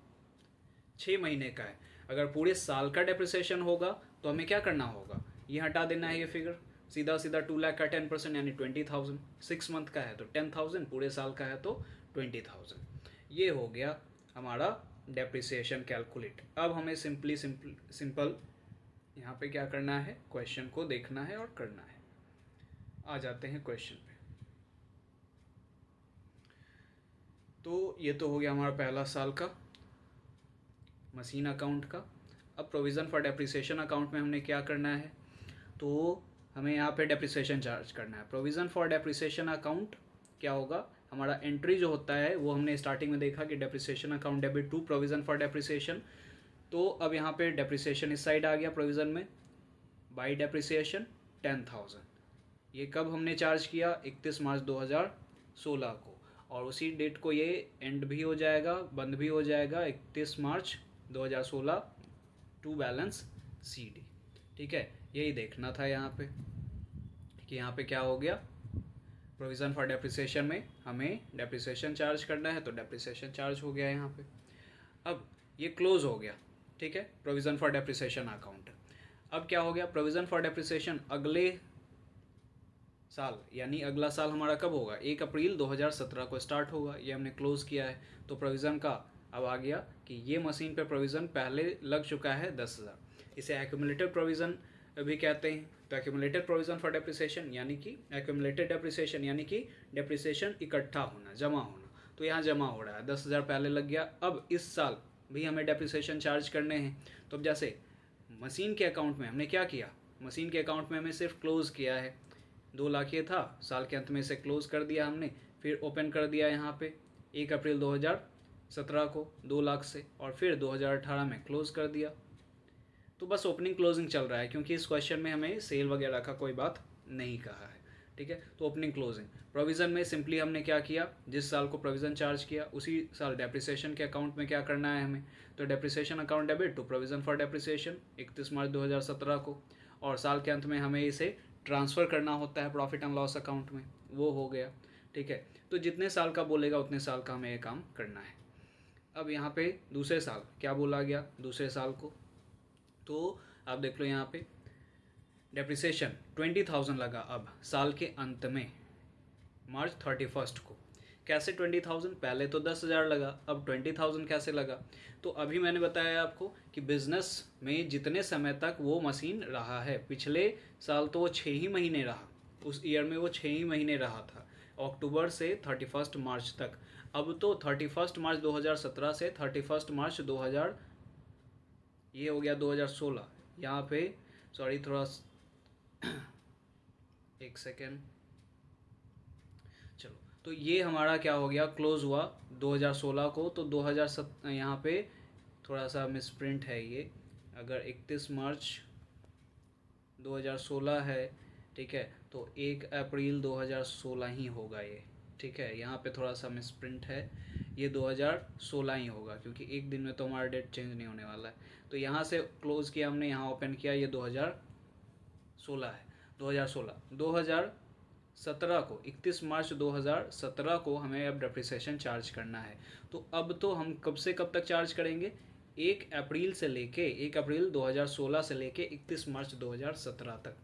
6 महीने का है। अगर पूरे साल का डेप्रिसिएशन होगा तो हमें क्या करना होगा, ये हटा देना है ये फिगर, सीधा सीधा 2 लाख का 10% यानी 20,000, 6 मंथ का है तो 10,000, पूरे साल का है तो 20,000। ये हो गया हमारा डेप्रिसिएशन कैलकुलेट। अब हमें सिंपल यहाँ पे क्या करना है, क्वेश्चन को देखना है और करना है। आ जाते हैं क्वेश्चन पे। तो ये तो हो गया हमारा पहला साल का मशीन अकाउंट का। अब प्रोविज़न फॉर डेप्रिसिएशन अकाउंट में हमने क्या करना है, तो हमें यहाँ पे डेप्रिसिएशन चार्ज करना है। प्रोविज़न फॉर डेप्रिसिएशन अकाउंट क्या होगा, हमारा एंट्री जो होता है वो हमने स्टार्टिंग में देखा कि depreciation account debit to provision for depreciation. तो अब यहाँ पे डेप्रिसिएशन इस साइड आ गया प्रोविज़न में, बाई डेप्रिसिएशन 10,000। ये कब हमने चार्ज किया, 31 मार्च 2016 को, और उसी डेट को ये एंड भी हो जाएगा, बंद भी हो जाएगा 31 मार्च 2016 टू बैलेंस CD, ठीक है। यही देखना था यहाँ पे कि यहाँ पे क्या हो गया, प्रोविज़न फॉर डेप्रिसिएशन में हमें डेप्रिसिएशन चार्ज करना है तो डेप्रिसिएशन चार्ज हो गया यहाँ पे। अब ये क्लोज हो गया, ठीक है, प्रोविज़न फॉर डेप्रिसिएशन अकाउंट। अब क्या हो गया, प्रोविज़न फॉर डेप्रिसिएशन अगले साल, यानी अगला साल हमारा कब होगा, 1 अप्रैल 2017 को स्टार्ट होगा, ये हमने क्लोज़ किया है। तो प्रोविज़न का अब आ गया कि ये मशीन पे प्रोविज़न पहले लग चुका है 10,000, इसे एक्यूमुलेटेड प्रोविज़न भी कहते हैं। तो एक्यूमुलेटेड प्रोविज़न फॉर डेप्रिसिएशन यानी कि एक्यूमुलेटेड डेप्रिसिएशन यानी कि डेप्रिसिएशन इकट्ठा होना, जमा होना, तो यहाँ जमा हो रहा है, 10,000 पहले लग गया। अब इस साल भी हमें डेप्रिसिएशन चार्ज करने हैं। तो अब जैसे मशीन के अकाउंट में हमने क्या किया, मशीन के अकाउंट में हमें सिर्फ क्लोज़ किया है, 2 लाख ये था, साल के अंत में इसे क्लोज़ कर दिया हमने, फिर ओपन कर दिया यहाँ पे 1 अप्रैल 2017 को 2 लाख से, और फिर 2018 में क्लोज़ कर दिया। तो बस ओपनिंग क्लोजिंग चल रहा है, क्योंकि इस क्वेश्चन में हमें सेल वगैरह का कोई बात नहीं कहा है, ठीक है। तो ओपनिंग क्लोजिंग प्रोविज़न में सिंपली हमने क्या किया, जिस साल को प्रोविज़न चार्ज किया उसी साल डेप्रिसिएशन के अकाउंट में क्या करना है हमें, तो depreciation account debit to provision for depreciation 31 March 2017 को, और साल के अंत में हमें इसे ट्रांसफ़र करना होता है प्रॉफिट एंड लॉस अकाउंट में, वो हो गया, ठीक है। तो जितने साल का बोलेगा उतने साल का हमें ये काम करना है। अब यहाँ पे दूसरे साल क्या बोला गया, दूसरे साल को तो आप देख लो यहाँ पे डेप्रिसिएशन 20,000 लगा अब साल के अंत में मार्च 31 को। कैसे 20,000, पहले तो 10,000 लगा, अब 20,000 कैसे लगा, तो अभी मैंने बताया आपको कि बिज़नेस में जितने समय तक वो मशीन रहा है, पिछले साल तो वो 6 ही महीने रहा, उस ईयर में वो 6 ही महीने रहा था, अक्टूबर से 31 मार्च तक। अब तो 31 मार्च 2017 से 31 मार्च 2000 ये हो गया 2016, यहाँ पे सॉरी थोड़ा एक सेकेंड, चलो, तो ये हमारा क्या हो गया, क्लोज हुआ 2016 को। तो 2007 यहाँ पे थोड़ा सा मिसप्रिंट है ये, अगर 31 मार्च 2016 है, ठीक है, तो 1 अप्रैल 2016 ही होगा ये, ठीक है। यहाँ पे थोड़ा सा मिसप्रिंट है, ये 2016 ही होगा क्योंकि एक दिन में तो हमारा डेट चेंज नहीं होने वाला है। तो यहाँ से क्लोज़ किया हमने, यहाँ ओपन किया, ये 2016 है। 2017 को 31 मार्च 2017 को हमें अब डेप्रिसिएशन चार्ज करना है। तो अब तो हम कब से कब तक चार्ज करेंगे, 1 अप्रैल से लेके 1 अप्रैल 2016 से लेके 31 मार्च 2017 तक,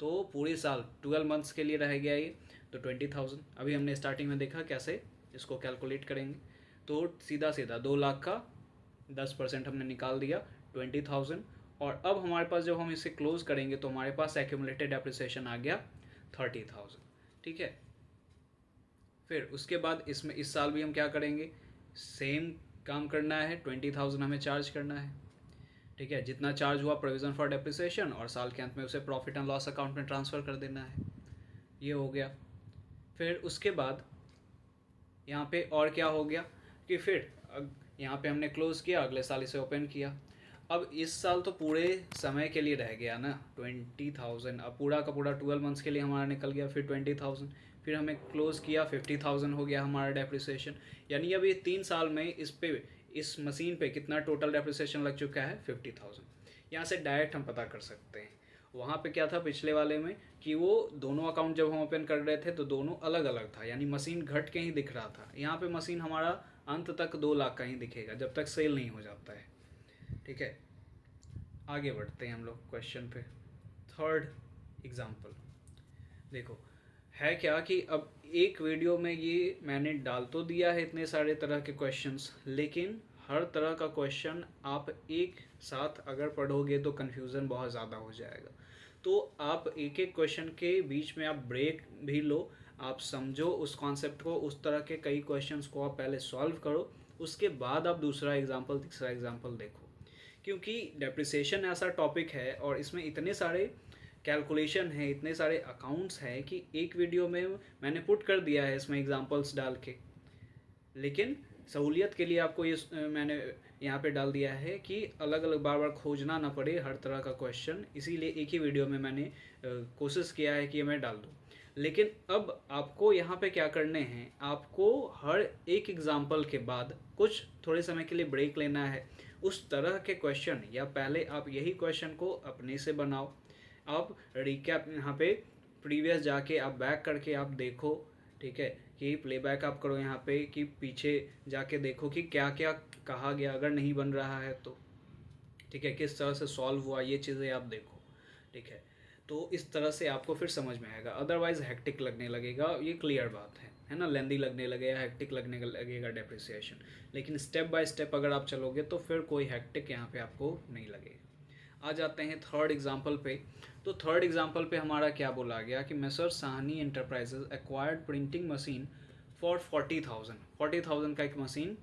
तो पूरे साल 12 मंथ्स के लिए रह गया ये। तो 20,000 अभी हमने स्टार्टिंग में देखा कैसे इसको कैलकुलेट करेंगे, तो सीधा सीधा 2 लाख का 10% हमने निकाल दिया 20,000, और अब हमारे पास जब हम इसे क्लोज करेंगे तो हमारे पास एक्यूमुलेटेड डेप्रिसिएशन आ गया 30,000, ठीक है। फिर उसके बाद इसमें इस साल भी हम क्या करेंगे, सेम काम करना है, 20,000 हमें चार्ज करना है, ठीक है। जितना चार्ज हुआ प्रोविज़न फॉर डेप्रिसिएशन, और साल के अंत में उसे प्रॉफिट एंड लॉस अकाउंट में ट्रांसफ़र कर देना है, ये हो गया। फिर उसके बाद यहाँ पे और क्या हो गया कि फिर यहाँ पे हमने क्लोज़ किया, अगले साल इसे ओपन किया। अब इस साल तो पूरे समय के लिए रह गया ना 20,000, अब पूरा का पूरा 12 मंथ्स के लिए हमारा निकल गया, फिर 20,000, फिर हमें क्लोज़ किया 50,000 हो गया हमारा डेप्रिसिएशन। यानी अब ये 3 साल में इस मशीन पे कितना टोटल डेप्रिसिएशन लग चुका है, 50,000। यहाँ से डायरेक्ट हम पता कर सकते हैं। वहाँ पे क्या था पिछले वाले में कि वो दोनों अकाउंट जब हम ओपन कर रहे थे तो दोनों अलग अलग था, यानी मशीन घट के ही दिख रहा था। यहाँ पे मशीन हमारा अंत तक 2 लाख का ही दिखेगा जब तक सेल नहीं हो जाता है, ठीक है। आगे बढ़ते हैं हम लोग क्वेश्चन पे। थर्ड एग्जाम्पल देखो है क्या कि अब एक वीडियो में ये मैंने डाल तो दिया है इतने सारे तरह के क्वेश्चंस, लेकिन हर तरह का क्वेश्चन आप एक साथ अगर पढ़ोगे तो कन्फ्यूज़न बहुत ज़्यादा हो जाएगा। तो आप एक एक क्वेश्चन के बीच में आप ब्रेक भी लो, आप समझो उस कॉन्सेप्ट को, उस तरह के कई क्वेश्चंस को आप पहले सॉल्व करो, उसके बाद आप दूसरा एग्जाम्पल तीसरा एग्जाम्पल देखो। क्योंकि डेप्रिसिएशन ऐसा टॉपिक है और इसमें इतने सारे कैलकुलेशन है, इतने सारे अकाउंट्स हैं कि एक वीडियो में मैंने पुट कर दिया है इसमें एग्जांपल्स डाल के, लेकिन सहूलियत के लिए आपको ये मैंने यहाँ पे डाल दिया है कि अलग अलग बार बार खोजना ना पड़े हर तरह का क्वेश्चन, इसीलिए एक ही वीडियो में मैंने कोशिश किया है कि मैं डाल दूँ। लेकिन अब आपको यहाँ पे क्या करने हैं, आपको हर एक एग्जाम्पल के बाद कुछ थोड़े समय के लिए ब्रेक लेना है, उस तरह के क्वेश्चन, या पहले आप यही क्वेश्चन को अपने से बनाओ, आप रिकैप यहाँ पे प्रीवियस जाके आप बैक करके आप देखो, ठीक है, कि प्लेबैक आप करो यहाँ पे कि पीछे जाके देखो कि क्या क्या कहा गया, अगर नहीं बन रहा है तो, ठीक है, किस तरह से सॉल्व हुआ, ये चीज़ें आप देखो, ठीक है। तो इस तरह से आपको फिर समझ में आएगा, अदरवाइज़ हेक्टिक लगने लगेगा, ये क्लियर बात है ना, लेंदी लगने लगेगा, हेक्टिक लगने लगेगा डेप्रिसिएशन। लेकिन स्टेप बाय स्टेप अगर आप चलोगे तो फिर कोई हेक्टिक यहाँ पे आपको नहीं लगेगा। आ जाते हैं थर्ड एग्जाम्पल पे। तो थर्ड एग्जाम्पल पे हमारा क्या बोला गया कि messrs Sahni enterprises acquired printing machine for 40,000 का एक मशीन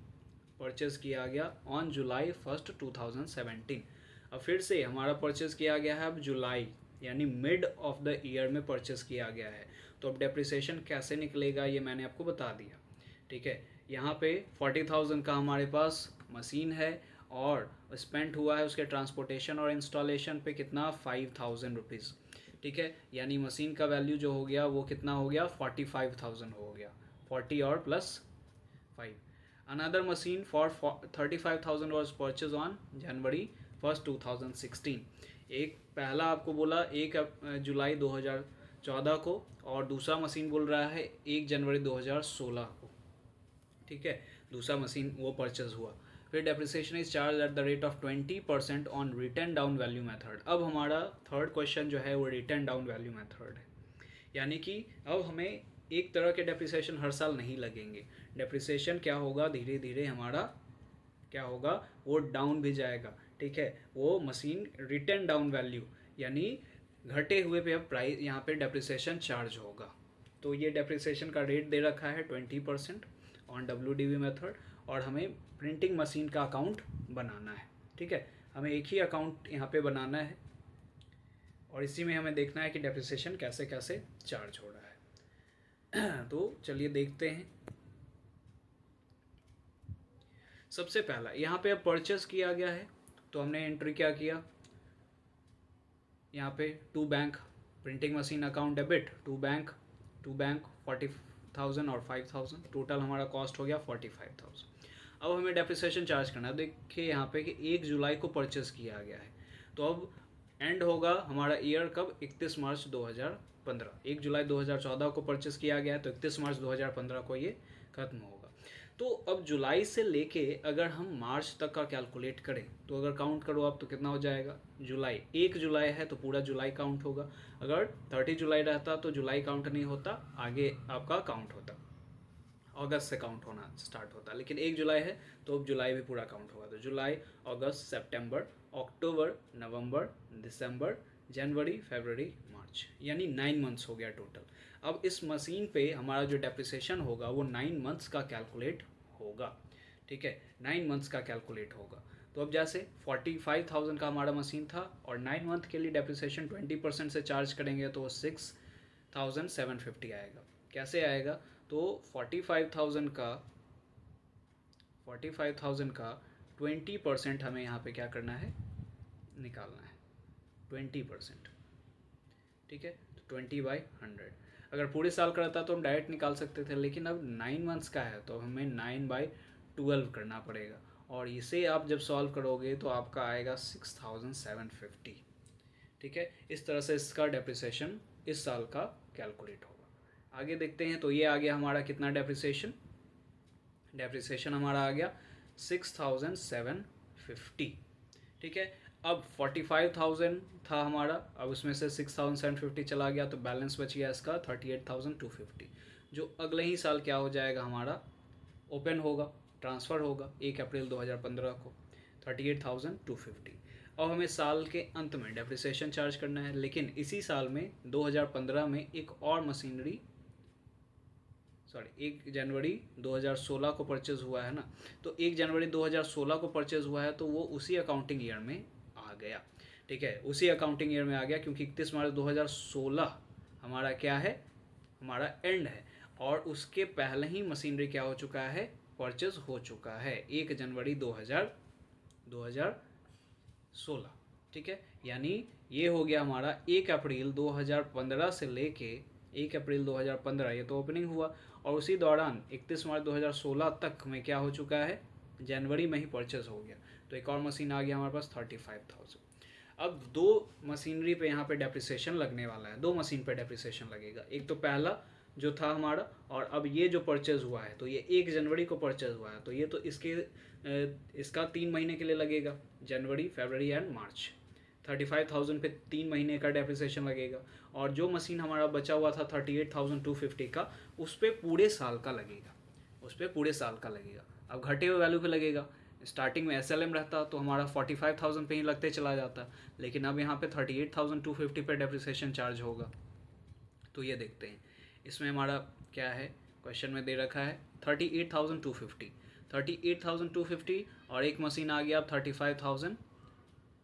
परचेज़ किया गया ऑन जुलाई 1 2017। अब फिर से हमारा परचेज़ किया गया है अब जुलाई, यानी मिड ऑफ द ईयर में परचेज़ किया गया है। तो अब डेप्रिसिएशन कैसे निकलेगा ये मैंने आपको बता दिया, ठीक है। यहाँ पे 40,000 का हमारे पास मशीन है और स्पेंड हुआ है उसके ट्रांसपोर्टेशन और इंस्टॉलेशन पे कितना, 5,000 रुपीज़। ठीक है, यानी मशीन का वैल्यू जो हो गया वो कितना हो गया 45,000 हो गया, 40 और plus 5। Another machine for 35,000 was purchase on January 1, 2016। एक पहला आपको बोला 1 जुलाई 2014 को, और दूसरा मशीन बोल रहा है 1 जनवरी 2016 को। ठीक है, दूसरा मशीन वो परचेज हुआ। फिर depreciation is charge at the rate of 20% on return down value method. अब हमारा थर्ड क्वेश्चन जो है वो रिटर्न डाउन वैल्यू मेथड है, यानी कि अब हमें एक तरह के डेप्रिसिएशन हर साल नहीं लगेंगे। डेप्रिसिएशन क्या होगा, धीरे धीरे हमारा क्या होगा, वो डाउन भी जाएगा। ठीक है, वो मशीन रिटर्न डाउन वैल्यू यानी घटे हुए पे अब प्राइस यहाँ पे डेप्रिसिएशन चार्ज होगा। तो ये डेप्रिसिएशन का रेट दे रखा है 20% ऑन WDV मेथड, और हमें प्रिंटिंग मशीन का अकाउंट बनाना है। ठीक है, हमें एक ही अकाउंट यहाँ पे बनाना है, और इसी में हमें देखना है कि डेप्रिसिएशन कैसे कैसे चार्ज हो रहा है। तो चलिए देखते हैं। सबसे पहला यहाँ पे अब परचेस किया गया है, तो हमने एंट्री क्या किया, यहाँ पे to bank printing machine account debit, to bank 40,000 और 5,000, टोटल हमारा कॉस्ट हो गया 45,000। अब हमें डेप्रिसिएशन चार्ज करना है। देखिए यहाँ पे कि 1 जुलाई को परचेस किया गया है, तो अब एंड होगा हमारा ईयर कब, 31 मार्च 2015। 1 जुलाई 2014 को परचेस किया गया है, तो 31 मार्च 2015 को ये खत्म होगा। तो अब जुलाई से लेके अगर हम मार्च तक का कैलकुलेट करें, तो अगर काउंट करो आप तो कितना हो जाएगा, जुलाई 1 जुलाई है तो पूरा जुलाई काउंट होगा। अगर 30 जुलाई रहता तो जुलाई काउंट नहीं होता, आगे आपका काउंट होता, अगस्त से काउंट होना स्टार्ट होता। लेकिन 1 जुलाई है तो अब जुलाई भी पूरा काउंट होगा। तो जुलाई, अगस्त, सितंबर, अक्टूबर, नवंबर, दिसंबर, जनवरी, फरवरी, मार्च, यानी 9 मंथ्स हो गया टोटल। अब इस मशीन पे हमारा जो डेप्रिसिएशन होगा वो 9 मंथ्स का कैलकुलेट होगा। ठीक है, 9 मंथ्स का कैलकुलेट होगा। तो अब जैसे 45,000 का हमारा मशीन था, और 9 मंथ के लिए डेप्रिसिएशन 20% से चार्ज करेंगे तो 6,750 आएगा। कैसे आएगा, तो 45,000 का 20% हमें यहाँ पे क्या करना है, निकालना है 20%। ठीक है, तो 20/100। अगर पूरे साल का रहता तो हम डायरेक्ट निकाल सकते थे, लेकिन अब 9 मंथ्स का है तो हमें 9/12 करना पड़ेगा, और इसे आप जब सॉल्व करोगे तो आपका आएगा 6,750। ठीक है, इस तरह से इसका डेप्रिसिएशन इस साल का कैलकुलेट होगा। आगे देखते हैं। तो ये आ गया हमारा कितना डेप्रिसिएशन हमारा आ गया 6,750। ठीक है, अब 45,000 था हमारा, अब उसमें से 6,750 चला गया, तो बैलेंस बच गया इसका 38,250, जो अगले ही साल क्या हो जाएगा, हमारा ओपन होगा, ट्रांसफ़र होगा 1 अप्रैल 2015 को 38,250। अब हमें साल के अंत में डेप्रिसिएशन चार्ज करना है, लेकिन इसी साल में 2015 में एक और मशीनरी 1 जनवरी 2016 को परचेज़ हुआ है ना, तो 1 जनवरी 2016 को परचेज़ हुआ है, तो वो उसी अकाउंटिंग ईयर में आ गया। ठीक है, उसी अकाउंटिंग ईयर में आ गया, क्योंकि 31 मार्च 2016 हमारा क्या है, हमारा एंड है, और उसके पहले ही मशीनरी क्या हो चुका है, परचेज़ हो चुका है 1 जनवरी 2016। ठीक है, यानी ये हो गया हमारा 1 अप्रैल 2015 से लेके 1 अप्रैल 2015, ये तो ओपनिंग हुआ, और उसी दौरान 31 मार्च 2016 तक में क्या हो चुका है, जनवरी में ही परचेज हो गया। तो एक और मशीन आ गया हमारे पास 35,000। अब 2 मशीनरी पे यहाँ पे डेप्रिसिएशन लगने वाला है, 2 मशीन पे डेप्रिसिएशन लगेगा। एक तो पहला जो था हमारा, और अब ये जो परचेज़ हुआ है तो ये 1 जनवरी को परचेज़ हुआ है, तो ये तो इसका 3 महीने के लिए लगेगा, जनवरी, फरवरी एंड मार्च। 35,000 पे 3 महीने का डेप्रिसिएशन लगेगा, और जो मशीन हमारा बचा हुआ था 38,250 का, उस पर पूरे साल का लगेगा, अब घटे हुए वैल्यू पे लगेगा। स्टार्टिंग में SLM रहता तो हमारा 45,000 पे ही लगते चला जाता, लेकिन अब यहाँ पे 38,250 पे डेप्रिसिएशन चार्ज होगा। तो ये देखते हैं, इसमें हमारा क्या है, क्वेश्चन में दे रखा है 38,250 और एक मशीन आ गया 35,000,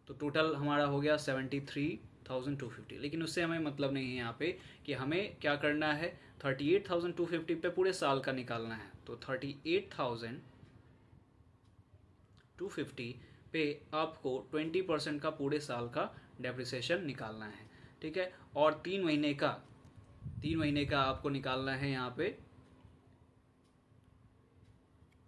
तो टोटल हमारा हो गया 73,250। लेकिन उससे हमें मतलब नहीं है यहाँ पे कि हमें क्या करना है, 38,250 पे पूरे साल का निकालना है। तो 38,250 पे आपको 20% का पूरे साल का डेप्रिसिएशन निकालना है। ठीक है। और 3 महीने का आपको निकालना है यहाँ पे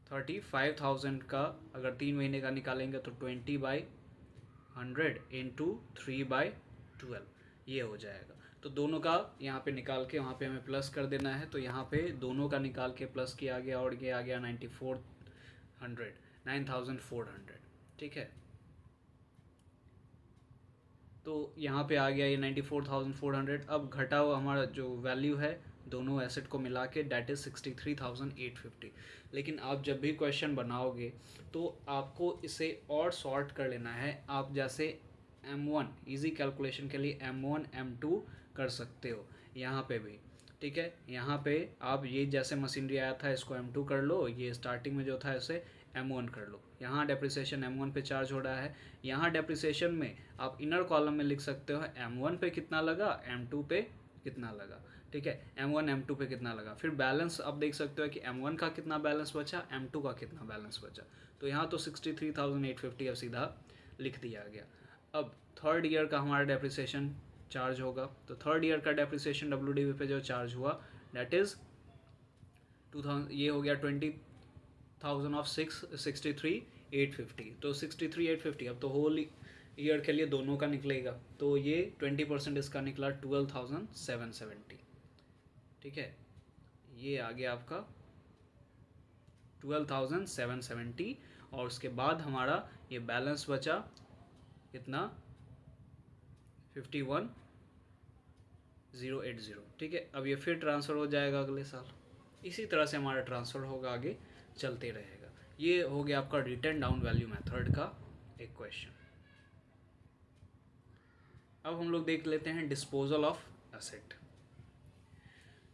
35,000 का। अगर 3 महीने का निकालेंगे तो 20/100 इंटू 3/12 ये हो जाएगा। तो दोनों का यहाँ पे निकाल के वहाँ पे हमें प्लस कर देना है। तो यहाँ पे दोनों का निकाल के प्लस किया गया और ये आ गया 9,400, ठीक है। तो यहाँ पे आ गया ये 94,400। अब घटा हुआ हमारा जो वैल्यू है दोनों एसेट को मिला के डैट इज़ 63,850। लेकिन आप जब भी क्वेश्चन बनाओगे तो आपको इसे और सॉर्ट कर लेना है। आप जैसे M1 इजी कैलकुलेशन के लिए M1 M2 कर सकते हो यहाँ पे भी, ठीक है। यहाँ पे आप ये जैसे मशीनरी आया था इसको M2 कर लो, ये स्टार्टिंग में जो था इसे M1 कर लो। यहाँ डेप्रिसिएशन M1 पे चार्ज हो रहा है, यहाँ डेप्रिसिएशन में आप इनर कॉलम में लिख सकते हो M1 पे कितना लगा, M2 पे कितना लगा, ठीक है। M1 M2 पे कितना लगा, फिर बैलेंस आप देख सकते हो कि M1 का कितना बैलेंस बचा, M2 का कितना बैलेंस बचा। तो यहाँ तो 63,850 अब सीधा लिख दिया गया। अब थर्ड ईयर का हमारा डेप्रिसिएशन चार्ज होगा। तो थर्ड ईयर का डेप्रिसिएशन WDV पे जो चार्ज हुआ दैट इज़ 2000, ये हो गया 20,000 ऑफ 63,850। तो 63,850 अब तो होल ईयर के लिए दोनों का निकलेगा। तो ये 20% इसका निकला 12,770, ठीक है। ये आ गया आपका 12,770 और उसके बाद हमारा ये बैलेंस बचा कितना 51,080, ठीक है। अब ये फिर ट्रांसफ़र हो जाएगा अगले साल। इसी तरह से हमारा ट्रांसफ़र होगा, आगे चलते रहेगा। ये हो गया आपका रिटर्न डाउन वैल्यू मेथड का एक क्वेश्चन। अब हम लोग देख लेते हैं डिस्पोजल ऑफ एसेट।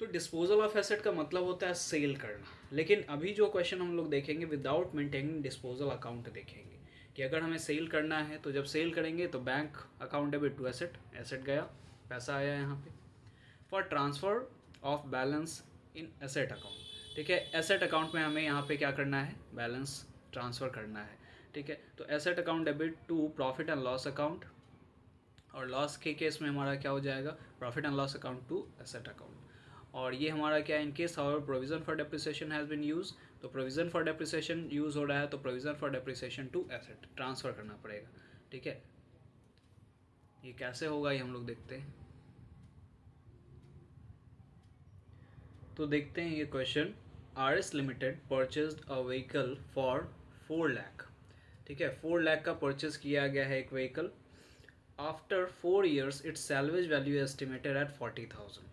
तो डिस्पोजल ऑफ एसेट का मतलब होता है सेल करना। लेकिन अभी जो क्वेश्चन हम लोग देखेंगे विदाउट मेंटेनिंग डिस्पोजल अकाउंट देखेंगे कि अगर हमें सेल करना है तो जब सेल करेंगे तो bank account debit to asset, asset गया, पैसा आया यहाँ पे। For transfer of balance in asset account, ठीक है। एसेट अकाउंट में हमें यहाँ पे क्या करना है, बैलेंस ट्रांसफ़र करना है, ठीक है। तो asset account debit to profit and loss account, और लॉस के केस में हमारा क्या हो जाएगा, profit and loss account to asset account. और ये हमारा क्या, in case however provision for depreciation has been use, तो प्रोविजन फॉर डेप्रिसिएशन यूज़ हो रहा है तो provision for depreciation to asset transfer करना पड़ेगा, ठीक है। ये कैसे होगा ये हम लोग देखते हैं। तो देखते हैं ये question. RS limited purchased a vehicle for 4 lakh, ठीक है। 4 लाख का परचेज किया गया है एक vehicle. After 4 years its salvage value estimated at 40,000।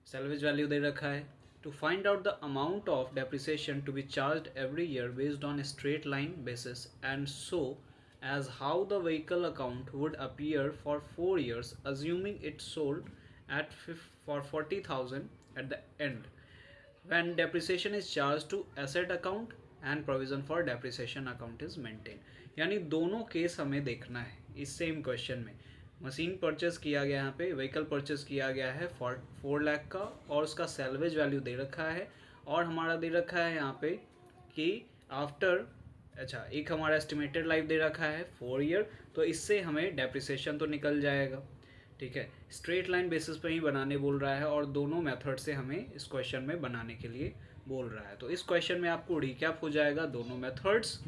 Salvage value दे रखा है। To find out the amount of depreciation to be charge every year based on straight line basis and so as how the vehicle account would appear for 4 years assuming it sold at for 40,000 at the end when depreciation is charged to asset account and provision for depreciation account is maintained। यानी दोनों case हमें देखना है इस same question में। Machine purchase किया गया, यहाँ पे व्हीकल परचेस किया गया है 4 लाख का और उसका सैल्वेज वैल्यू दे रखा है और हमारा दे रखा है यहाँ पे कि आफ्टर, अच्छा एक हमारा एस्टिमेटेड लाइफ दे रखा है 4 ईयर, तो इससे हमें डेप्रिसिएशन तो निकल जाएगा, ठीक है। स्ट्रेट लाइन बेसिस पे ही बनाने बोल रहा है और दोनों मेथड से हमें इस क्वेश्चन में बनाने के लिए बोल रहा है। तो इस क्वेश्चन में आपको रिकैप हो जाएगा दोनों मेथड्स।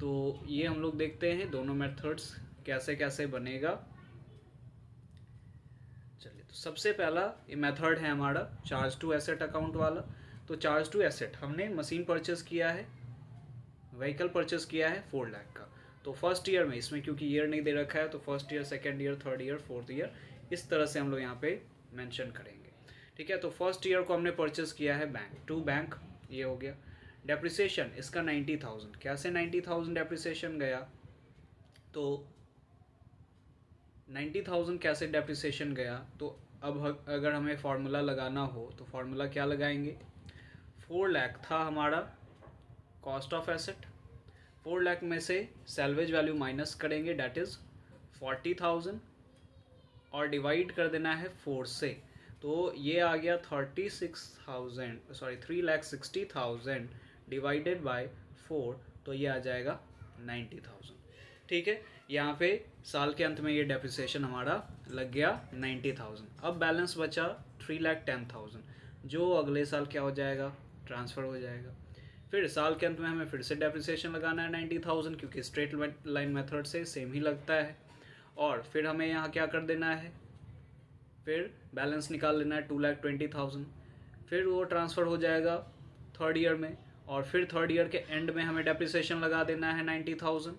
तो ये हम लोग देखते हैं दोनों मेथड्स कैसे कैसे बनेगा। चलिए, तो सबसे पहला ये मेथड है हमारा चार्ज टू एसेट अकाउंट वाला। तो चार्ज टू एसेट हमने मशीन परचेस किया है, व्हीकल परचेस किया है 4 लाख का। तो फर्स्ट ईयर में इसमें क्योंकि ईयर नहीं दे रखा है तो first year, second year, third year, fourth year इस तरह से हम लोग यहाँ पे मेंशन करेंगे, ठीक है। तो फर्स्ट ईयर को हमने परचेस किया है बैंक टू बैंक, ये हो गया। डेप्रिसिएशन इसका 90,000, कैसे 90,000 डेप्रिसिएशन गया, तो 90,000 कैसे डेप्रिसिएशन गया, तो अब अगर हमें फार्मूला लगाना हो तो फार्मूला क्या लगाएंगे। 4 लाख था हमारा कॉस्ट ऑफ एसेट, 4 लाख में से सैल्वेज वैल्यू माइनस करेंगे डैट इज़ 40,000 और डिवाइड कर देना है 4 से। तो ये आ गया 3,60,000 डिवाइडेड बाय 4, तो ये आ जाएगा 90,000। ठीक है, यहाँ पे साल के अंत में ये डेप्रिसिएशन हमारा लग गया 90,000। अब बैलेंस बचा 3,10,000, जो अगले साल क्या हो जाएगा, ट्रांसफ़र हो जाएगा। फिर साल के अंत में हमें फिर से डेप्रिसिएशन लगाना है 90,000, क्योंकि स्ट्रेट लाइन मेथड से सेम ही लगता है। और फिर हमें यहाँ क्या कर देना है, फिर बैलेंस निकाल लेना है 2,20,000। फिर वो ट्रांसफ़र हो जाएगा थर्ड ईयर में, और फिर थर्ड ईयर के एंड में हमें डेप्रिसिएशन लगा देना है 90,000,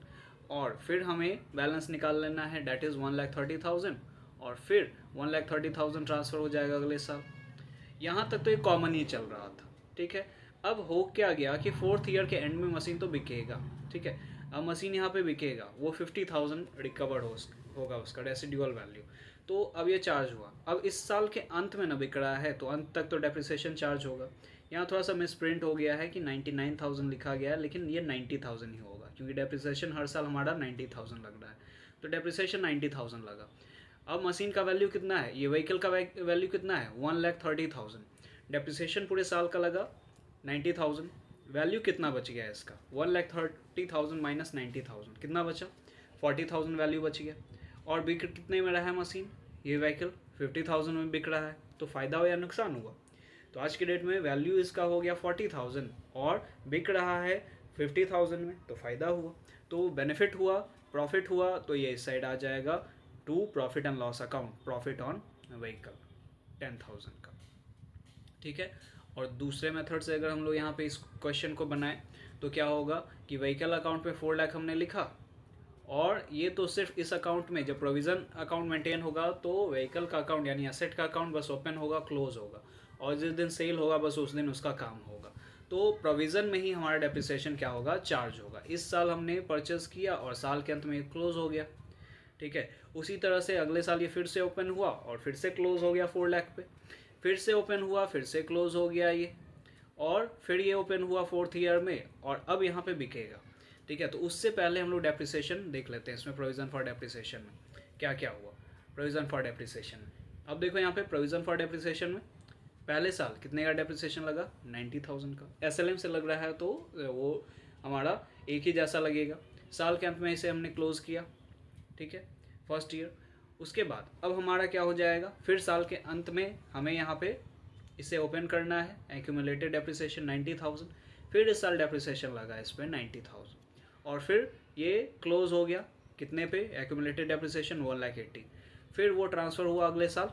और फिर हमें बैलेंस निकाल लेना है, डैट इज़ 1,30,000, और फिर 1,30,000 ट्रांसफ़र हो जाएगा अगले साल। यहाँ तक तो ये कॉमन ही चल रहा था, ठीक है। अब हो क्या गया कि फोर्थ ईयर के एंड में मशीन तो बिकेगा, ठीक है। अब मशीन यहाँ पे बिकेगा, वो 50,000 रिकवर्ड होगा उसका रेसिडुअल वैल्यू। तो अब ये चार्ज हुआ। अब इस साल के अंत में ना बिक रहा है, तो अंत तक तो डेप्रिसिएशन चार्ज होगा। यहाँ थोड़ा सा मिस प्रिंट हो गया है कि 99,000 लिखा गया है, लेकिन ये 90,000 ही होगा, क्योंकि डेप्रिसिएशन हर साल हमारा 90,000 लग रहा है। तो डेप्रिसिएशन 90,000 लगा। अब मशीन का वैल्यू कितना है, ये व्हीकल का वैल्यू कितना है, 1,30,000। डेप्रिसिएशन पूरे साल का लगा 90,000। वैल्यू कितना बच गया इसका, 1,30,000 माइनस 90,000, कितना बचा, 40,000 वैल्यू बच गया। और बिक कितने में रहा है मशीन, ये व्हीकल 50,000 में बिक रहा है। तो फ़ायदा हो या नुकसान हुआ। तो आज के डेट में वैल्यू इसका हो गया 40,000 और बिक रहा है 50,000 में, तो फ़ायदा हुआ, तो बेनिफिट हुआ, प्रॉफिट हुआ। तो ये इस साइड आ जाएगा to profit and loss account, profit on vehicle 10,000 का, ठीक है। और दूसरे मेथड से अगर हम लोग यहाँ पे इस क्वेश्चन को बनाएं तो क्या होगा कि व्हीकल अकाउंट पे 4 लाख हमने लिखा, और ये तो सिर्फ इस अकाउंट में जब प्रोविज़न अकाउंट मेंटेन होगा तो व्हीकल का अकाउंट यानी एसेट का अकाउंट बस ओपन होगा, क्लोज होगा, और जिस दिन सेल होगा बस उस दिन उसका काम होगा। तो प्रोविज़न में ही हमारा डेप्रिसिएशन क्या होगा, चार्ज होगा। इस साल हमने परचेस किया और साल के अंत में क्लोज हो गया, ठीक है। उसी तरह से अगले साल ये फिर से ओपन हुआ और फिर से क्लोज हो गया 4 लाख पे, फिर से ओपन हुआ, फिर से क्लोज हो गया ये, और फिर ये ओपन हुआ फोर्थ ईयर में, और अब यहाँ पे बिकेगा, ठीक है। तो उससे पहले हम लोग डेप्रिसिएशन देख लेते हैं इसमें, प्रोविज़न फॉर डेप्रिसिएशन में क्या क्या हुआ। प्रोविज़न फॉर डेप्रिसिएशन में अब देखो यहाँ पे प्रोविज़न फॉर डेप्रिसिएशन में पहले साल कितने का डेप्रिसिएशन लगा, 90,000 का। एसएलएम से लग रहा है तो वो हमारा एक ही जैसा लगेगा। साल के अंत में इसे हमने क्लोज किया, ठीक है, फर्स्ट ईयर। उसके बाद अब हमारा क्या हो जाएगा, फिर साल के अंत में हमें यहाँ पे इसे ओपन करना है, एक्यूमुलेटेड डेप्रिसिएशन 90,000, फिर इस साल डेप्रिसिएशन लगा इस पर 90,000, और फिर ये क्लोज हो गया कितने पे, एक्यूमुलेटेड डेप्रिसिएशन 1,80,000। फिर वो ट्रांसफ़र हुआ अगले साल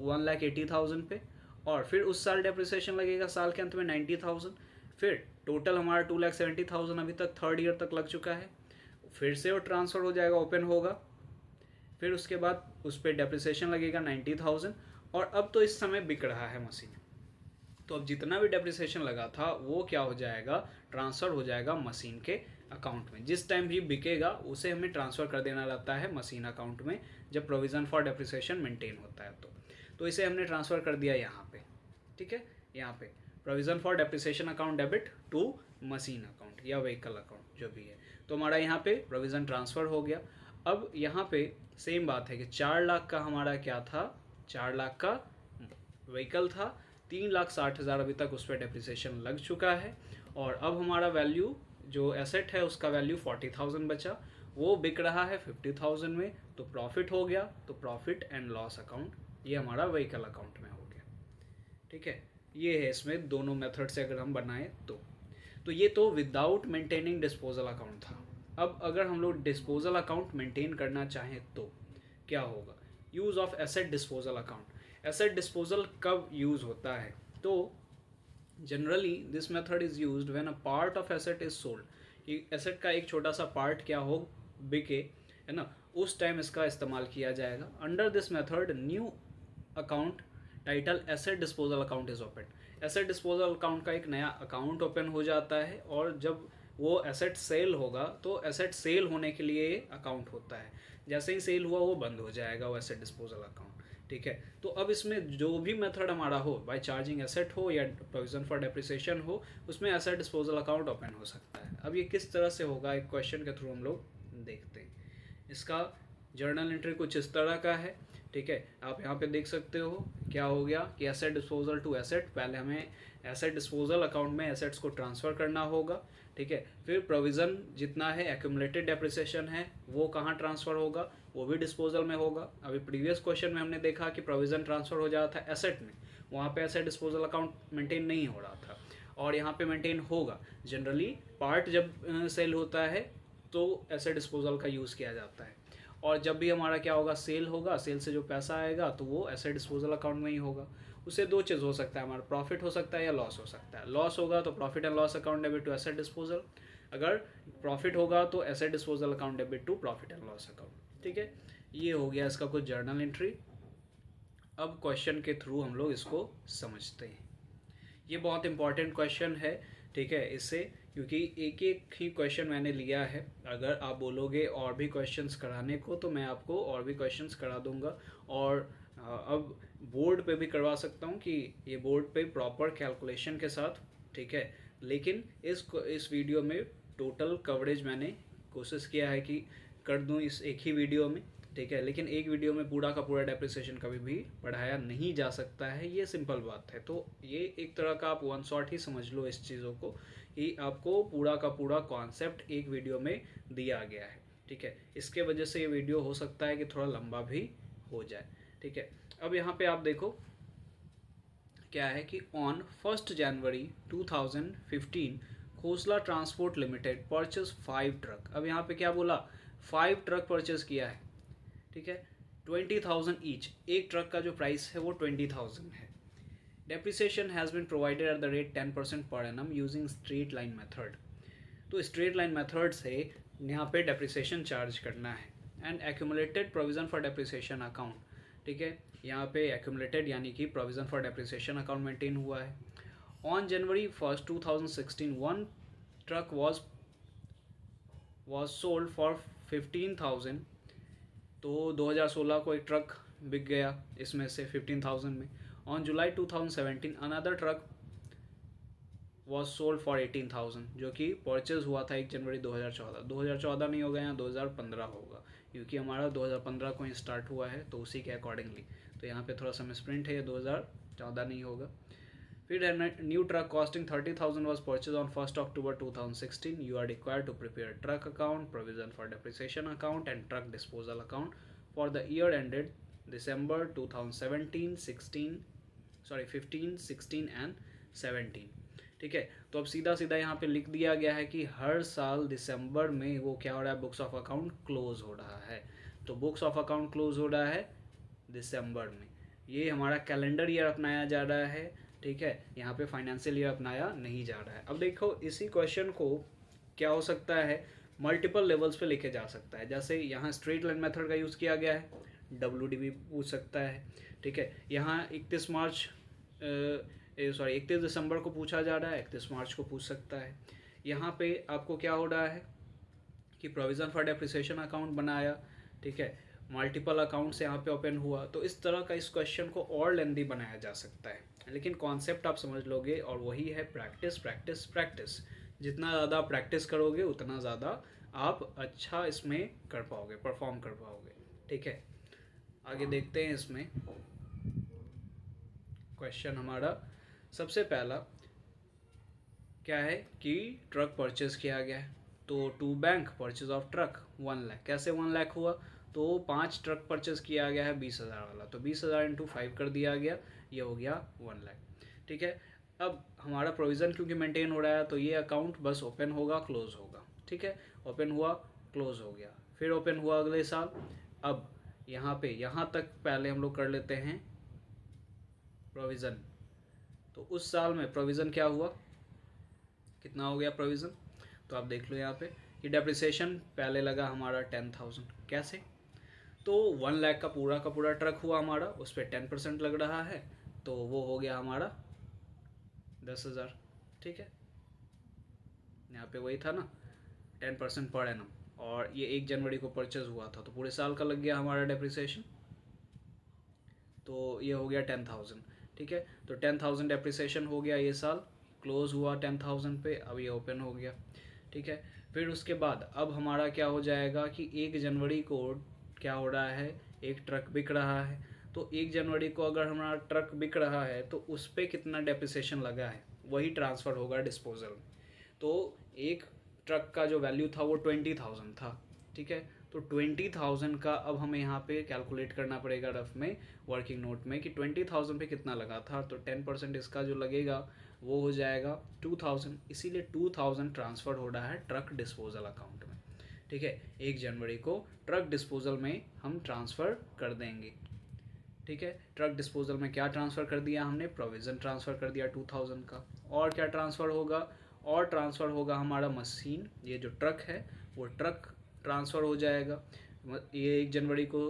1,80,000 पे, और फिर उस साल डेप्रिसिएशन लगेगा साल के अंत में 90,000। फिर टोटल हमारा 2,70,000 अभी तक थर्ड ईयर तक लग चुका है। फिर से वो ट्रांसफ़र हो जाएगा, ओपन होगा, फिर उसके बाद उस पर डेप्रिसिएशन लगेगा 90,000, और अब तो इस समय बिक रहा है मशीन। तो अब जितना भी डेप्रिसिएशन लगा था वो क्या हो जाएगा, ट्रांसफ़र हो जाएगा मशीन के अकाउंट में। जिस टाइम भी बिकेगा उसे हमें ट्रांसफ़र कर देना रहता है मशीन अकाउंट में, जब प्रोविज़न फॉर डेप्रिसिएशन मेंटेन होता है तो इसे हमने ट्रांसफ़र कर दिया यहाँ पे, ठीक है। यहाँ पे provision for depreciation account debit to machine account या व्हीकल अकाउंट जो भी है, तो हमारा यहाँ पे प्रोविज़न ट्रांसफ़र हो गया। अब यहाँ पे सेम बात है कि 4 लाख का हमारा क्या था, 4 लाख का व्हीकल था, 3,60,000 अभी तक उस पर डेप्रिसिएशन लग चुका है, और अब हमारा वैल्यू जो एसेट है उसका वैल्यू 40,000 बचा, वो बिक रहा है 50,000 में, तो प्रॉफिट हो गया। तो प्रॉफिट एंड लॉस अकाउंट ये हमारा व्हीकल अकाउंट में हो गया, ठीक है। ये है इसमें दोनों मेथड से अगर हम बनाएं तो ये तो विदाउट मेंटेनिंग डिस्पोजल अकाउंट था। अब अगर हम लोग डिस्पोजल अकाउंट मेंटेन करना चाहें तो क्या होगा, use of asset disposal account. Asset disposal कब यूज़ होता है, तो generally this method is used when a part of asset is sold, कि एसेट का एक छोटा सा पार्ट क्या हो, बिके, है ना, उस टाइम इसका इस्तेमाल किया जाएगा। Under this method new account title asset disposal account is open. Asset disposal account का एक नया अकाउंट ओपन हो जाता है, और जब वो एसेट सेल होगा तो एसेट सेल होने के लिए अकाउंट होता है, जैसे ही सेल हुआ वो बंद हो जाएगा वो एसेट डिस्पोजल अकाउंट, ठीक है। तो अब इसमें जो भी मेथड हमारा हो, बाय चार्जिंग एसेट हो या प्रोविजन फॉर डेप्रिसिएशन हो, उसमें एसेट डिस्पोजल अकाउंट ओपन हो सकता है। अब ये किस तरह से होगा, एक क्वेश्चन के थ्रू हम लोग देखते हैं। इसका जर्नल एंट्री कुछ इस तरह का है, ठीक है। आप यहाँ पे देख सकते हो क्या हो गया कि एसेट डिस्पोजल टू एसेट, पहले हमें एसेट डिस्पोजल अकाउंट में एसेट्स को ट्रांसफ़र करना होगा, ठीक है। फिर प्रोविज़न जितना है एक्यूमुलेटेड डेप्रिसिएशन है वो कहाँ ट्रांसफ़र होगा, वो भी डिस्पोजल में होगा। अभी प्रीवियस क्वेश्चन में हमने देखा कि प्रोविज़न ट्रांसफ़र हो जाता था एसेट में, वहाँ पे एसेट डिस्पोजल अकाउंट मेंटेन नहीं हो रहा था, और यहाँ पे मेंटेन होगा। जनरली पार्ट जब सेल होता है तो एसेट डिस्पोजल का यूज़ किया जाता है, और जब भी हमारा क्या होगा, सेल होगा, सेल से जो पैसा आएगा तो वो एसेट डिस्पोजल अकाउंट में ही होगा। उससे दो चीज़ हो सकता है, हमारा प्रॉफिट हो सकता है या लॉस हो सकता है। लॉस होगा तो profit and loss account debit to asset disposal, अगर प्रॉफिट होगा तो asset disposal account debit to profit and loss account, ठीक है। ये हो गया इसका कुछ जर्नल एंट्री। अब क्वेश्चन के थ्रू हम लोग इसको समझते हैं। ये बहुत इंपॉर्टेंट क्वेश्चन है, ठीक है, इससे क्योंकि एक एक ही क्वेश्चन मैंने लिया है। अगर आप बोलोगे और भी क्वेश्चंस कराने को तो मैं आपको और भी क्वेश्चंस करा दूंगा, और अब बोर्ड पे भी करवा सकता हूँ कि ये बोर्ड पे प्रॉपर कैलकुलेशन के साथ, ठीक है। लेकिन इस वीडियो में टोटल कवरेज मैंने कोशिश किया है कि कर दूँ इस एक ही वीडियो में, ठीक है। लेकिन एक वीडियो में पूरा का पूरा डेप्रिसिएशन कभी भी पढ़ाया नहीं जा सकता है, ये सिंपल बात है। तो ये एक तरह का आप वन शॉट ही समझ लो इस चीज़ों को, कि आपको पूरा का पूरा कॉन्सेप्ट एक वीडियो में दिया गया है, ठीक है। इसके वजह से ये वीडियो हो सकता है कि थोड़ा लंबा भी हो जाए, ठीक है। अब यहाँ पे आप देखो क्या है कि on 1 January 2015 Khosla transport limited purchase 5 truck. अब यहाँ पे क्या बोला, 5 ट्रक परचेज किया है, ठीक है। 20,000 ईच, एक ट्रक का जो प्राइस है वो 20,000 है। Depreciation has been provided at the rate 10% per annum using straight line method. तो स्ट्रेट लाइन मेथड से यहाँ पे डेप्रिसिएशन चार्ज करना है। And accumulated provision for depreciation account, ठीक है। यहाँ पे एक्यूमुलेटेड यानी कि provision for depreciation account maintain हुआ है। On January 1, 2016 1 truck was sold for 15,000। तो 2016 को एक ट्रक बिक गया इसमें से 15,000 में। On July 2017 another truck was sold for 18,000, जो कि परचेज हुआ था 1 जनवरी 2014। 2014 नहीं होगा, यहाँ 2015 होगा, क्योंकि हमारा 2015 को ही स्टार्ट हुआ है, तो उसी के अकॉर्डिंगली तो यहाँ पे थोड़ा सा मिसप्रिंट है, ये 2014 नहीं होगा। फिर new truck costing 30,000 was purchase on 1 October 2016। You are required to prepare truck account, provision for depreciation account and truck disposal account for the year ended December 2017, 15, 16 and 17, ठीक है। तो अब सीधा सीधा यहाँ पे लिख दिया गया है कि हर साल दिसंबर में वो क्या हो रहा है, बुक्स ऑफ अकाउंट क्लोज हो रहा है। तो बुक्स ऑफ अकाउंट क्लोज हो रहा है दिसंबर में, ये हमारा कैलेंडर ईयर अपनाया जा रहा है, ठीक है। यहाँ पे फाइनेंशियल ईयर अपनाया नहीं जा रहा है। अब देखो इसी क्वेश्चन को क्या हो सकता है, मल्टीपल लेवल्स पे लेके जा सकता है। जैसे यहाँ स्ट्रेट लाइन मेथड का यूज़ किया गया है, WDV पूछ सकता है, ठीक है। यहाँ 31 दिसंबर को पूछा जा रहा है, 31 मार्च को पूछ सकता है। यहाँ पे आपको क्या हो रहा है कि प्रोविज़न फॉर डेप्रिसिएशन अकाउंट बनाया, ठीक है, मल्टीपल अकाउंट्स यहाँ पे ओपन हुआ। तो इस तरह का इस क्वेश्चन को और लेंदी बनाया जा सकता है, लेकिन कॉन्सेप्ट आप समझ लोगे, और वही है प्रैक्टिस प्रैक्टिस प्रैक्टिस। जितना ज़्यादा प्रैक्टिस करोगे उतना ज़्यादा आप अच्छा इसमें कर पाओगे, परफॉर्म कर पाओगे, ठीक है। आगे देखते हैं इसमें क्वेश्चन हमारा। सबसे पहला क्या है कि ट्रक परचेज किया गया है, तो to bank purchase of truck 1 lakh. कैसे 1 लाख हुआ, तो 5 ट्रक परचेज किया गया है 20,000 वाला, तो 20,000 इंटू 5 कर दिया गया, ये हो गया 1 लाख, ठीक है। अब हमारा प्रोविज़न क्योंकि मेंटेन हो रहा है तो ये अकाउंट बस ओपन होगा क्लोज होगा, ठीक है। ओपन हुआ क्लोज हो गया, फिर ओपन हुआ अगले साल। अब यहाँ पे यहाँ तक पहले हम लोग कर लेते हैं प्रोविज़न। तो उस साल में प्रोविज़न क्या हुआ, कितना हो गया प्रोविज़न, तो आप देख लो यहाँ पे कि डेप्रिसिएशन पहले लगा हमारा 10,000। कैसे, तो 1 लाख का पूरा ट्रक हुआ हमारा, उस पर 10% लग रहा है, तो वो हो गया हमारा 10,000, ठीक है। यहाँ पे वही था ना 10% पर एनम, और ये 1 जनवरी को परचेज हुआ था, तो पूरे साल का लग गया हमारा डेप्रिसिएशन, तो ये हो गया 10,000, ठीक है। तो 10,000 डेप्रिसिएशन हो गया, ये साल क्लोज हुआ 10,000 पे, अब ये ओपन हो गया, ठीक है। फिर उसके बाद अब हमारा क्या हो जाएगा कि 1 जनवरी को क्या हो रहा है, एक ट्रक बिक रहा है। तो 1 जनवरी को अगर हमारा ट्रक बिक रहा है तो उस पर कितना डेप्रिसिएशन लगा है वही ट्रांसफ़र होगा डिस्पोजल में। तो एक ट्रक का जो वैल्यू था वो 20,000 था, ठीक है। तो 20,000 का अब हमें यहाँ पे कैलकुलेट करना पड़ेगा रफ में वर्किंग नोट में कि 20,000 पे कितना लगा था। तो 10% इसका जो लगेगा वो हो जाएगा 2,000, इसीलिए 2,000 ट्रांसफ़र हो रहा है ट्रक डिस्पोजल अकाउंट में, ठीक है। 1 जनवरी को ट्रक डिस्पोजल में हम ट्रांसफ़र कर देंगे, ठीक है। ट्रक डिस्पोजल में क्या ट्रांसफ़र कर दिया हमने, प्रोविज़न ट्रांसफ़र कर दिया 2,000 का। और क्या ट्रांसफ़र होगा, और ट्रांसफ़र होगा हमारा मशीन, ये जो ट्रक है वो ट्रक ट्रांसफ़र हो जाएगा। ये 1 जनवरी को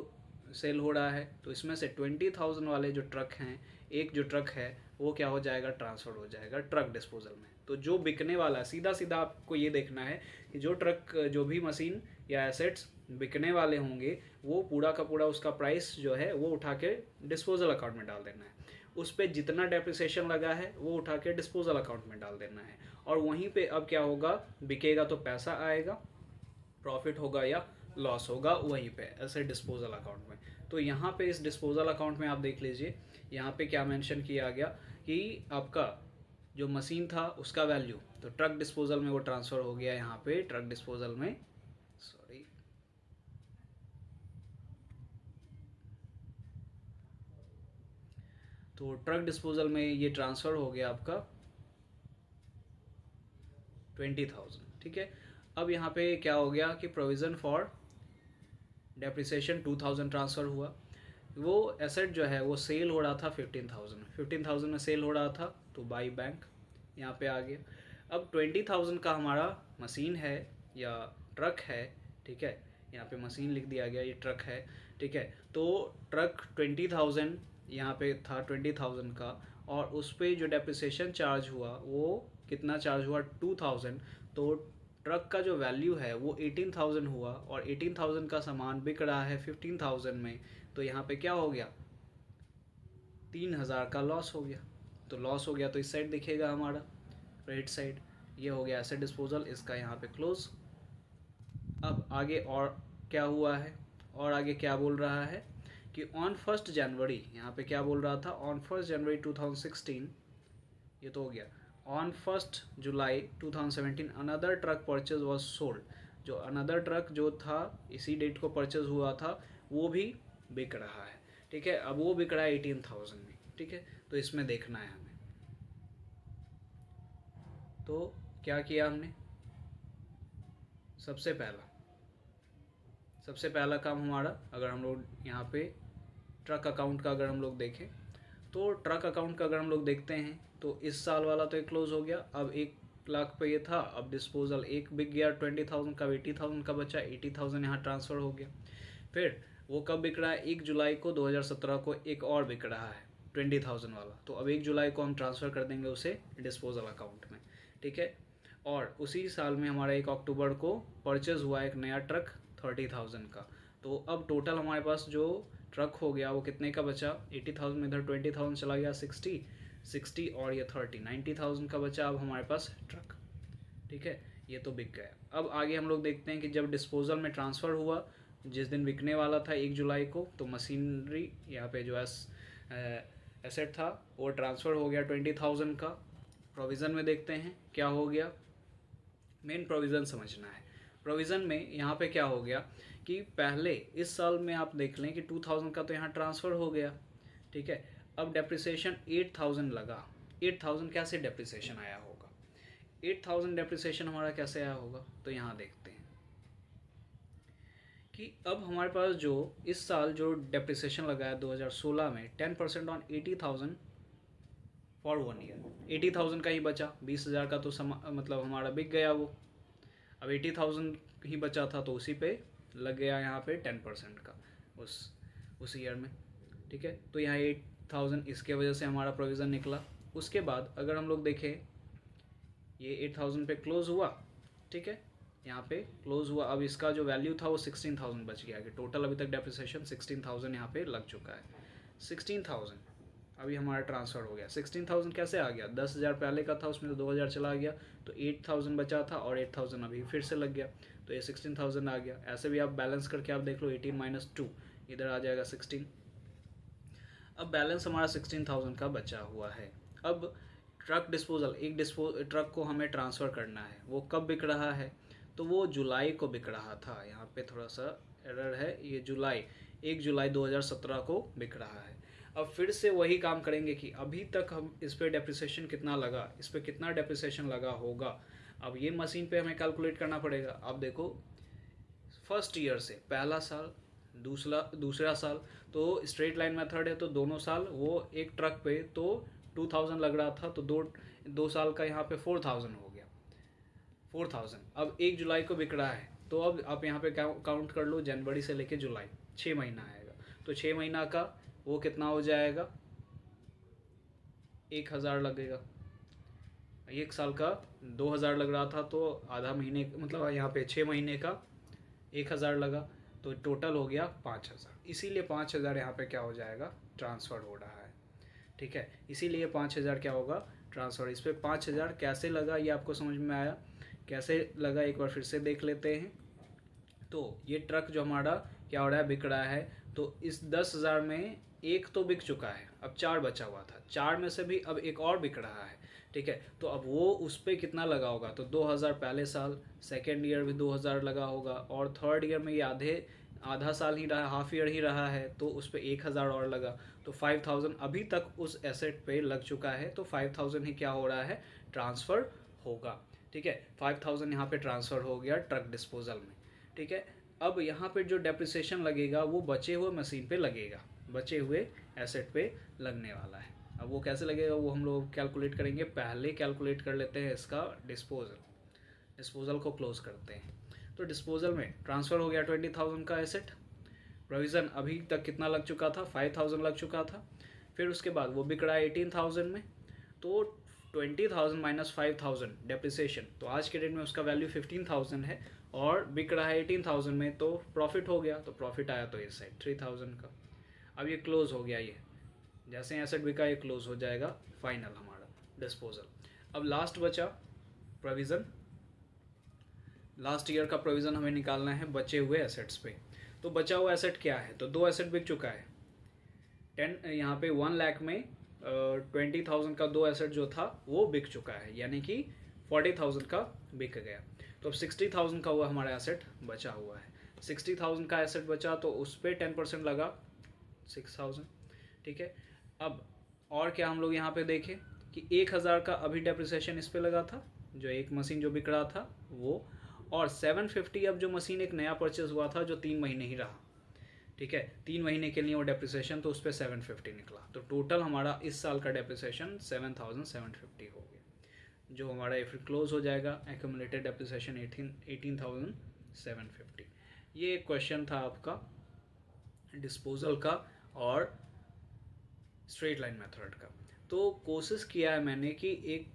सेल हो रहा है तो इसमें से 20,000 वाले जो ट्रक हैं, एक जो ट्रक है वो क्या हो जाएगा, ट्रांसफ़र हो जाएगा ट्रक डिस्पोजल में। तो जो बिकने वाला है, सीधा सीधा आपको ये देखना है कि जो ट्रक, जो भी मशीन या एसेट्स बिकने वाले होंगे वो पूरा का पूरा उसका प्राइस जो है वो उठा के डिस्पोजल अकाउंट में डाल देना है। उस पर जितना डेप्रिसिएशन लगा है वो उठा के डिस्पोजल अकाउंट में डाल देना है। और वहीं पे अब क्या होगा, बिकेगा तो पैसा आएगा, प्रॉफिट होगा या लॉस होगा वहीं पे ऐसे डिस्पोजल अकाउंट में। तो यहाँ पे इस डिस्पोजल अकाउंट में आप देख लीजिए, यहाँ पे क्या मेंशन किया गया कि आपका जो मशीन था उसका वैल्यू तो ट्रक डिस्पोजल में वो ट्रांसफ़र हो गया, यहाँ पे ट्रक डिस्पोजल में, सॉरी, तो ट्रक डिस्पोजल में ये ट्रांसफ़र हो गया आपका 20,000, ठीक है। अब यहाँ पे क्या हो गया कि प्रोविज़न फॉर डेप्रिसिएशन 2,000 ट्रांसफ़र हुआ। वो एसेट जो है वो सेल हो रहा था 15,000 में सेल हो रहा था, तो बाई बैंक यहाँ पे आ गया। अब 20,000 का हमारा मशीन है या ट्रक है, ठीक है, यहाँ पे मशीन लिख दिया गया, ये ट्रक है, ठीक है। तो ट्रक 20,000 यहाँ पे था 20,000 का, और उस पर जो डेप्रिसिएशन चार्ज हुआ वो कितना चार्ज हुआ, 2,000। तो ट्रक का जो वैल्यू है वो 18,000 हुआ, और 18,000 का सामान बिक रहा है 15,000 में। तो यहाँ पे क्या हो गया, 3,000 का लॉस हो गया। तो लॉस हो गया तो इस साइड दिखेगा हमारा क्रेडिट साइड, ये हो गया एसेट डिस्पोजल, इसका यहाँ पे क्लोज। अब आगे और क्या हुआ है, और आगे क्या बोल रहा है कि ऑन 1 जनवरी, यहाँ पे क्या बोल रहा था, ऑन 1 जनवरी 2016, ये तो हो गया। On 1 July 2017 another truck purchase was sold, जो अनदर ट्रक जो था इसी डेट को परचेज हुआ था वो भी बिक रहा है, ठीक है। अब वो बिक रहा है 18,000 में, ठीक है। तो इसमें देखना है हमें, तो क्या किया हमने, सबसे पहला काम हमारा, अगर हम लोग यहाँ पे ट्रक अकाउंट का अगर हम लोग देखें, तो ट्रक अकाउंट का अगर हम लोग देखते हैं तो इस साल वाला तो एक क्लोज हो गया। अब 1 लाख पे ये था, अब डिस्पोजल एक बिक गया 20,000 का, 80,000 का बचा, 80,000 यहाँ ट्रांसफ़र हो गया। फिर वो कब बिक रहा है, 1 जुलाई को 2017 को एक और बिक रहा है 20,000 वाला, तो अब 1 जुलाई को हम ट्रांसफ़र कर देंगे उसे डिस्पोजल अकाउंट में, ठीक है। और उसी साल में हमारा 1 अक्टूबर को परचेज़ हुआ एक नया ट्रक 30,000 का। तो अब टोटल हमारे पास जो ट्रक हो गया वो कितने का बचा, 80,000 में इधर 20,000 चला गया, 60 और ये 30, 90,000 का बचा अब हमारे पास ट्रक, ठीक है। ये तो बिक गया। अब आगे हम लोग देखते हैं कि जब डिस्पोजल में ट्रांसफ़र हुआ, जिस दिन बिकने वाला था 1 जुलाई को, तो मशीनरी यहाँ पे जो एसेट था वो ट्रांसफ़र हो गया 20,000 का। प्रोविज़न में देखते हैं क्या हो गया, मेन प्रोविज़न समझना है। प्रोविज़न में यहाँ पे क्या हो गया कि पहले इस साल में आप देख लें कि 2,000 का तो यहाँ ट्रांसफ़र हो गया, ठीक है। अब डेप्रिसिएशन 8,000 लगा, 8,000 कैसे डेप्रिसिएशन आया होगा, 8,000 डेप्रिसिएशन हमारा कैसे आया होगा, तो यहाँ देखते हैं कि अब हमारे पास जो इस साल जो डेप्रिसिएशन लगा है 2016 में 10% ऑन 80,000 फॉर 1 ईयर, 80,000 का ही बचा, 20,000 का तो मतलब हमारा बिक गया वो। अब 80,000 ही बचा था तो उसी पे लग गया यहाँ पे 10% का उस ईयर में, ठीक है। तो यहाँ 8,000 इसके वजह से हमारा प्रोविज़न निकला। उसके बाद अगर हम लोग देखें, ये 8,000 पे क्लोज़ हुआ, ठीक है, यहाँ पे क्लोज़ हुआ। अब इसका जो वैल्यू था वो 16,000 बच गया, कि टोटल अभी तक डेप्रिसिएशन 16,000 यहाँ पे लग चुका है। 16,000 अभी हमारा ट्रांसफ़र हो गया। 16,000 कैसे आ गया, 10,000 पहले का था उसमें तो 2,000 चला गया, तो 8,000 बचा था और 8,000 अभी फिर से लग गया। तो ये 16,000 आ गया। ऐसे भी आप बैलेंस करके आप देख लो, 18 माइनस 2 इधर आ जाएगा 16। अब बैलेंस हमारा 16,000 का बचा हुआ है। अब ट्रक डिस्पोजल, एक ट्रक को हमें ट्रांसफ़र करना है, वो कब बिक रहा है, तो वो जुलाई को बिक रहा था। यहाँ पे थोड़ा सा एरर है, ये जुलाई 1 जुलाई 2017 को बिक रहा है। अब फिर से वही काम करेंगे कि अभी तक हम इस पर डेप्रिसिएशन कितना लगा, इस पर कितना डेप्रिसिएशन लगा होगा। अब ये मशीन पे हमें कैलकुलेट करना पड़ेगा। अब देखो फर्स्ट ईयर से पहला साल, दूसरा साल, तो स्ट्रेट लाइन मेथड है तो दोनों साल वो एक ट्रक पे तो 2000 लग रहा था, तो दो साल का यहाँ पे 4000 हो गया। 4000 अब 1 जुलाई को बिक रहा है, तो अब आप यहाँ पे काउंट कर लो, जनवरी से लेके जुलाई 6 महीना आएगा, तो 6 महीना का वो कितना हो जाएगा, 1000 लगेगा। एक साल का 2000 लग रहा था, तो आधा महीने मतलब यहाँ पे 6 महीने का 1000 लगा, तो टोटल हो गया 5000। इसीलिए 5000 यहाँ पे क्या हो जाएगा, ट्रांसफ़र हो रहा है। ठीक है, इसीलिए 5000 क्या होगा, ट्रांसफ़र। इस पर 5000 कैसे लगा ये आपको समझ में आया, कैसे लगा एक बार फिर से देख लेते हैं। तो ये ट्रक जो हमारा क्या हो रहा है, बिक रहा है, तो इस 10,000 में एक तो बिक चुका है, अब 4 बचा हुआ था, 4 में से भी अब एक और बिक रहा है। ठीक है, तो अब वो उस पर कितना लगा होगा, तो 2000 पहले साल, सेकेंड ईयर भी 2000 लगा होगा, और थर्ड ईयर में ये आधा साल ही रहा, हाफ ईयर ही रहा है, तो उस पर 1000 और लगा, तो 5000 अभी तक उस एसेट पे लग चुका है, तो 5000 ही क्या हो रहा है, ट्रांसफ़र होगा। ठीक है, 5000 यहाँ पे ट्रांसफ़र हो गया ट्रक डिस्पोजल में। ठीक है, अब यहाँ पे जो डेप्रिसिएशन लगेगा वो बचे हुए मशीन पे लगेगा, बचे हुए एसेट पे लगने वाला है। अब वो कैसे लगेगा वो हम लोग कैलकुलेट करेंगे। पहले कैलकुलेट कर लेते हैं इसका डिस्पोजल को क्लोज करते हैं। तो डिस्पोजल में ट्रांसफ़र हो गया 20,000 का एसेट, प्रोविज़न अभी तक कितना लग चुका था, 5000 लग चुका था। फिर उसके बाद वो बिक रहा है 18,000 में, तो 20,000 माइनस 5000 डेप्रिसिएशन, तो आज के डेट में उसका वैल्यू 15,000 है, और बिक रहा है 18,000 में, तो प्रॉफिट हो गया, तो प्रॉफिट आया तो इस साइड 3000 का। अब ये क्लोज हो गया, ये जैसे एसेट बिका ये क्लोज हो जाएगा, फाइनल हमारा डिस्पोजल। अब लास्ट बचा प्रोविज़न, लास्ट ईयर का प्रोविज़न हमें निकालना है बचे हुए एसेट्स पे। तो बचा हुआ एसेट क्या है, तो 2 एसेट बिक चुका है, 10 यहाँ पे 1 लाख में 20,000 का 2 एसेट जो था वो बिक चुका है, यानी कि 40,000 का बिक गया। तो अब 60,000 का हुआ हमारा एसेट बचा हुआ है, 60,000 का एसेट बचा, तो उस पर 10% लगा 6000। ठीक है, अब और क्या हम लोग यहाँ पे देखें कि 1000 का अभी डेप्रिसिएशन इस पे लगा था, जो एक मशीन जो बिक रहा था वो, और 750 अब जो मशीन एक नया परचेज हुआ था जो 3 महीने ही रहा। ठीक है, 3 महीने के लिए वो डेप्रिसिएशन, तो उस पर 750 निकला, तो टोटल हमारा इस साल का डेप्रिसिएशन 7,750 हो गया, जो हमारा फिर क्लोज हो जाएगा एक्यूमुलेटेड डेप्रिसिएशन 18,750। ये एक क्वेश्चन था आपका डिस्पोजल का और स्ट्रेट लाइन मेथड का। तो कोशिश किया है मैंने कि एक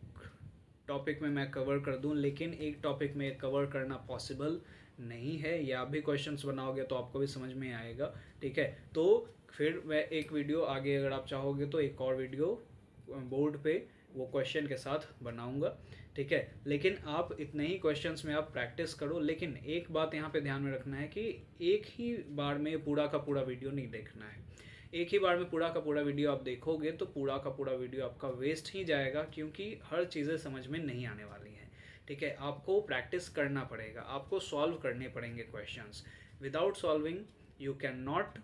टॉपिक में मैं कवर कर दूं, लेकिन एक टॉपिक में कवर करना पॉसिबल नहीं है, या भी क्वेश्चंस बनाओगे तो आपको भी समझ में आएगा। ठीक है, तो फिर मैं एक वीडियो आगे अगर आप चाहोगे तो एक और वीडियो बोर्ड पे वो क्वेश्चन के साथ बनाऊंगा। ठीक है, लेकिन आप इतने ही क्वेश्चंस में आप प्रैक्टिस करो, लेकिन एक बात यहाँ पे ध्यान में रखना है कि एक ही बार में पूरा का पूरा वीडियो नहीं देखना है। एक ही बार में पूरा का पूरा वीडियो आप देखोगे तो पूरा का पूरा वीडियो आपका वेस्ट ही जाएगा, क्योंकि हर चीज़ें समझ में नहीं आने वाली हैं। ठीक है, आपको प्रैक्टिस करना पड़ेगा, आपको सॉल्व करने पड़ेंगे questions. Without solving you can not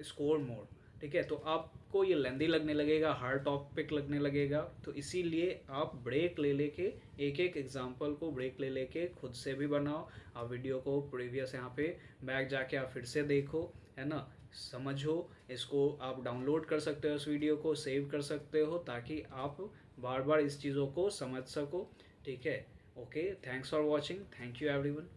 score more. ठीक है, तो आपको ये लेंदी लगने लगेगा, हार्ड टॉपिक लगने लगेगा, तो इसीलिए आप ब्रेक ले लेके एक एक एग्जाम्पल को ब्रेक ले लेके खुद से भी बनाओ। आप वीडियो को प्रीवियस यहाँ पे बैक जाके आप फिर से देखो, है ना, समझो इसको। आप डाउनलोड कर सकते हो, इस वीडियो को सेव कर सकते हो, ताकि आप बार बार इस चीज़ों को समझ सको। ठीक है, okay, thanks for watching, thank you everyone.